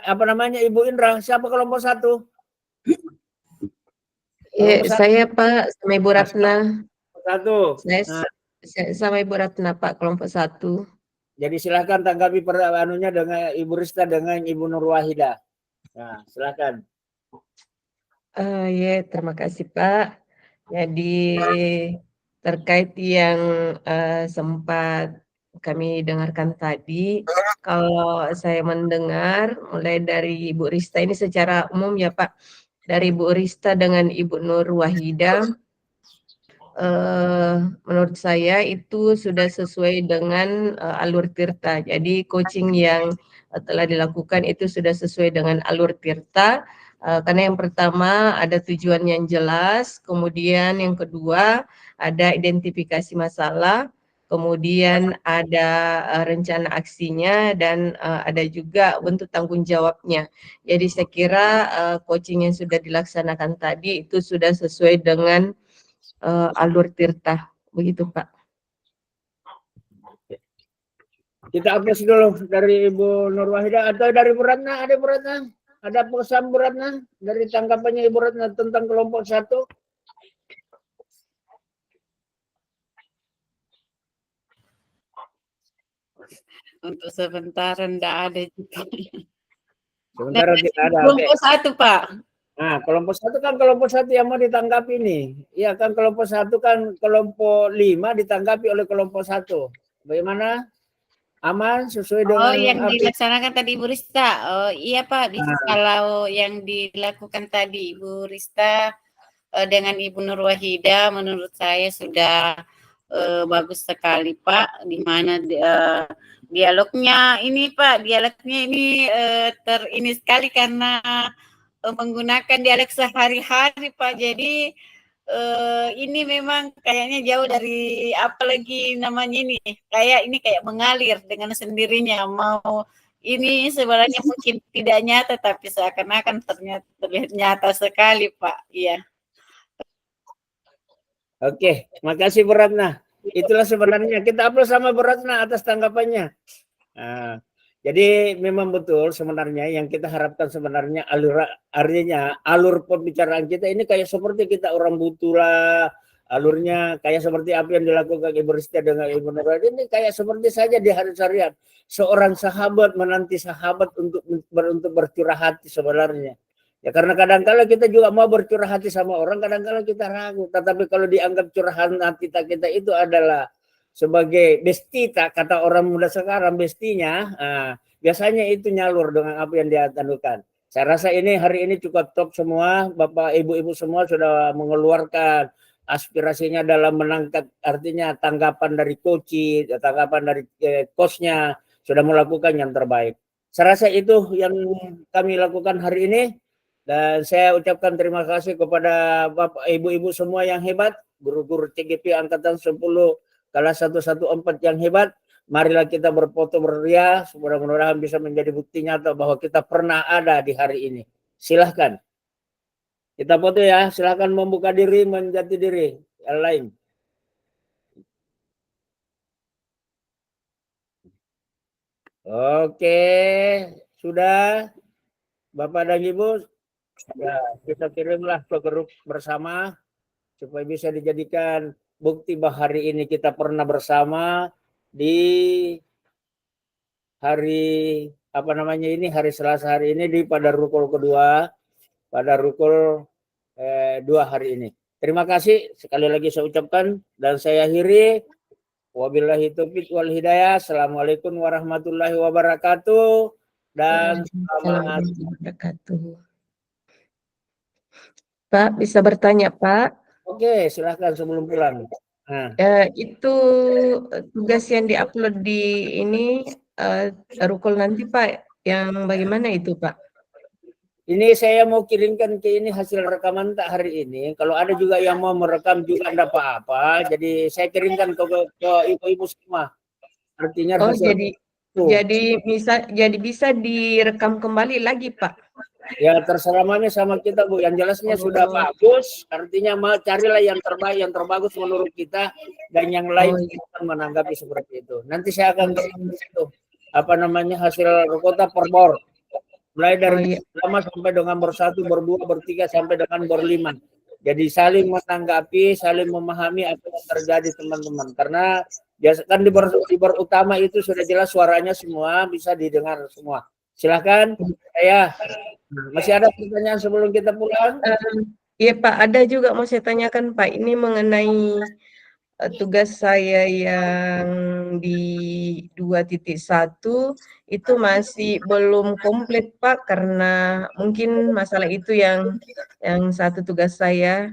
[SPEAKER 1] Apa namanya Ibu Indra? Siapa kelompok 1?
[SPEAKER 4] Saya Pak sama Ibu Ratna.
[SPEAKER 1] 1.
[SPEAKER 4] Saya sama Ibu Ratna Pak, kelompok 1.
[SPEAKER 1] Jadi silahkan tanggapi anunya dengan Ibu Rista dengan Ibu Nur Wahida. Nah, silahkan.
[SPEAKER 4] Ya, terima kasih Pak. Jadi terkait yang sempat kami dengarkan tadi, kalau saya mendengar mulai dari Ibu Rista ini secara umum ya Pak, dari Ibu Rista dengan Ibu Nur Wahida, menurut saya itu sudah sesuai dengan alur Tirta. Jadi coaching yang telah dilakukan itu sudah sesuai dengan alur Tirta. Karena yang pertama ada tujuan yang jelas, kemudian yang kedua ada identifikasi masalah, kemudian ada rencana aksinya, dan ada juga bentuk tanggung jawabnya. Jadi saya kira coaching yang sudah dilaksanakan tadi itu sudah sesuai dengan alur Tirta, begitu Pak.
[SPEAKER 1] Kita apresiasi dulu dari Ibu Nur Wahida atau dari Bu Ratna. Ada Bu Ratna? Ada pesan Bu Ratna dari tanggapannya Ibu Ratna tentang kelompok 1?
[SPEAKER 2] Untuk sementara tidak ada juga.
[SPEAKER 1] Sementara tidak ada.
[SPEAKER 2] Kelompok 1 Pak.
[SPEAKER 1] Nah, kelompok 1 kan kelompok 1 yang mau ditanggapi nih. Iya kan kelompok 1 kan kelompok 5 ditanggapi oleh kelompok 1. Bagaimana? Aman sesuai dengan
[SPEAKER 2] yang dilaksanakan tadi Ibu Rista. Oh iya Pak, bisa kalau yang dilakukan tadi Ibu Rista dengan Ibu Nur Wahida menurut saya sudah bagus sekali Pak, di mana dialognya ini Pak, dialognya ini ini sekali karena menggunakan dialek sehari-hari Pak. Jadi ini memang kayaknya jauh dari apalagi namanya ini kayak mengalir dengan sendirinya. Mau ini sebenarnya mungkin tidak nyata tapi seakan-akan terlihat nyata sekali Pak. Iya.
[SPEAKER 1] Oke, makasih Bu Ratna. Itulah sebenarnya kita upload sama Bu Ratna atas tanggapannya. Nah, jadi memang betul sebenarnya yang kita harapkan sebenarnya alur pembicaraan kita ini kayak seperti kita orang butuh lah, alurnya kayak seperti apa yang dilakukan Ibu Rista dengan Ibu Nur Wahida ini kayak seperti saja di hari-harian seorang sahabat menanti sahabat untuk bercurah hati sebenarnya. Ya karena kadang-kala kita juga mau bercurah hati sama orang, kadang-kala kita ragu. Tetapi kalau dianggap curahan hati kita itu adalah sebagai bestita, kata orang muda sekarang bestinya, biasanya itu nyalur dengan apa yang dia tandukan. Saya rasa ini hari ini cukup top semua, Bapak Ibu-Ibu semua sudah mengeluarkan aspirasinya dalam menangkap, artinya tanggapan dari coach, tanggapan dari coachnya sudah melakukan yang terbaik. Saya rasa itu yang kami lakukan hari ini. Dan saya ucapkan terima kasih kepada Bapak Ibu-Ibu semua yang hebat, guru-guru TGP Angkatan 10 kelas 114 yang hebat. Marilah kita berfoto beria, mudah-mudahan bisa menjadi bukti nyata bahwa kita pernah ada di hari ini. Silahkan. Kita foto ya, silahkan membuka diri, menjati diri. Yang lain. Oke, sudah. Bapak dan Ibu, ya, kita kirimlah ke grup bersama supaya bisa dijadikan bukti bahwa hari ini kita pernah bersama di hari hari Selasa hari ini pada rukul kedua, pada rukul 2 hari ini. Terima kasih sekali lagi saya ucapkan dan saya akhiri. Wabillahi taufiq wal hidayah. Assalamualaikum warahmatullahi wabarakatuh dan selamat
[SPEAKER 4] wabarakatuh. Pak, bisa bertanya Pak?
[SPEAKER 1] Oke, silahkan sebelum pulang. Nah.
[SPEAKER 4] Itu tugas yang diupload di ini rukul nanti Pak, yang bagaimana itu Pak?
[SPEAKER 1] Ini saya mau kirimkan ke ini hasil rekaman tak hari ini. Kalau ada juga yang mau merekam juga tidak apa-apa. Jadi saya kirimkan ke ibu-ibu semua. Artinya
[SPEAKER 4] jadi bisa direkam kembali lagi Pak?
[SPEAKER 1] Ya terserah Mami sama kita Bu. Yang jelasnya sudah bagus, artinya carilah yang terbaik, yang terbagus menurut kita, dan yang lain akan menanggapi seperti itu. Nanti saya akan itu apa namanya hasil kota per bor. Mulai dari pertama sampai dengan bor 1, bor 2, bor 3 sampai dengan bor 5. Jadi saling menanggapi, saling memahami apa yang terjadi teman-teman. Karena kan di bor utama itu sudah jelas suaranya semua bisa didengar semua. Silahkan saya. Masih ada pertanyaan sebelum kita pulang?
[SPEAKER 4] Iya Pak, ada juga mau saya tanyakan Pak. Ini mengenai tugas saya yang di 2.1 itu masih belum komplit Pak, karena mungkin masalah itu yang satu tugas saya.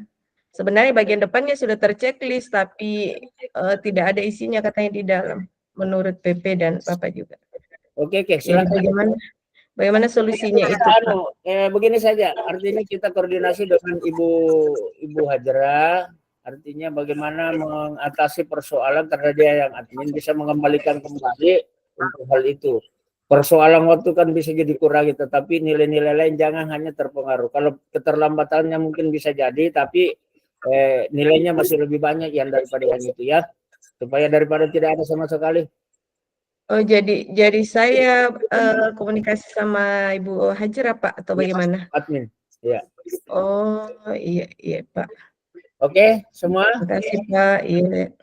[SPEAKER 4] Sebenarnya bagian depannya sudah terchecklist, tapi tidak ada isinya katanya di dalam, menurut PP dan Bapak juga.
[SPEAKER 1] Oke, silakan.
[SPEAKER 4] Bagaimana solusinya itu?
[SPEAKER 1] Begini saja, artinya kita koordinasi dengan Ibu Hajra. Artinya bagaimana mengatasi persoalan karena dia yang admin bisa mengembalikan kembali untuk hal itu. Persoalan waktu kan bisa jadi kurangi, tetapi nilai-nilai lain jangan hanya terpengaruh. Kalau keterlambatannya mungkin bisa jadi, tapi nilainya masih lebih banyak yang daripada yang itu ya. Supaya daripada tidak ada sama sekali.
[SPEAKER 4] Oh, jadi saya komunikasi sama Ibu Hajra Pak atau bagaimana?
[SPEAKER 1] Admin, ya.
[SPEAKER 4] Oh, iya Pak.
[SPEAKER 1] Oke, semua.
[SPEAKER 4] Terima kasih Pak. Iya.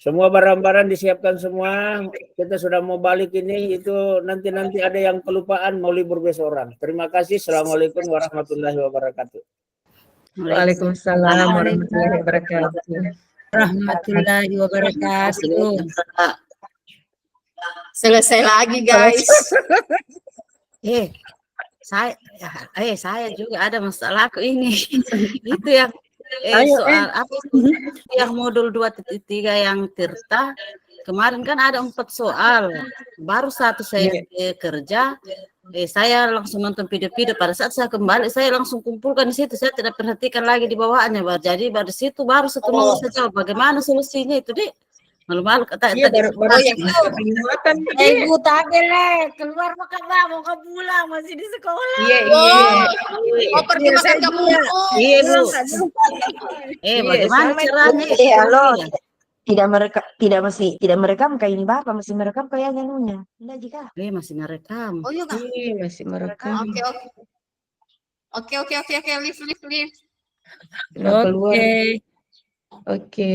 [SPEAKER 1] Semua barang-barang disiapkan semua. Kita sudah mau balik ini, itu nanti ada yang kelupaan mau libur besok orang. Terima kasih. Assalamualaikum warahmatullahi wabarakatuh.
[SPEAKER 4] Waalaikumsalam warahmatullahi wabarakatuh.
[SPEAKER 3] Warahmatullahi wabarakatuh.
[SPEAKER 8] Selesai lagi guys.
[SPEAKER 5] Saya juga ada masalahku ini. Itu yang soal apa yang modul 2.3 yang Tirta kemarin kan ada 4 soal, baru 1 saya kerja. Saya langsung nonton video-video. Pada saat saya kembali saya langsung kumpulkan di situ, saya tidak perhatikan lagi di bawahnya. Jadi dari situ baru setelah saya jawab bagaimana solusinya itu Dek. Malu-malu kata
[SPEAKER 4] Iya,
[SPEAKER 5] tadi.
[SPEAKER 4] baru
[SPEAKER 3] Ibu tagele keluar makan mau ke pulang masih di sekolah.
[SPEAKER 4] Iya.
[SPEAKER 8] Oh, pergi makan kamu.
[SPEAKER 5] Iya Bu. Bagaimana caranya?
[SPEAKER 9] Halo. Tidak merekam kayak ini Bapak, masih merekam kayak anunya. Enggak jika.
[SPEAKER 5] Masih merekam.
[SPEAKER 8] Oh iya kah?
[SPEAKER 4] Iya, masih merekam.
[SPEAKER 8] Oke. Lift.
[SPEAKER 4] Oke.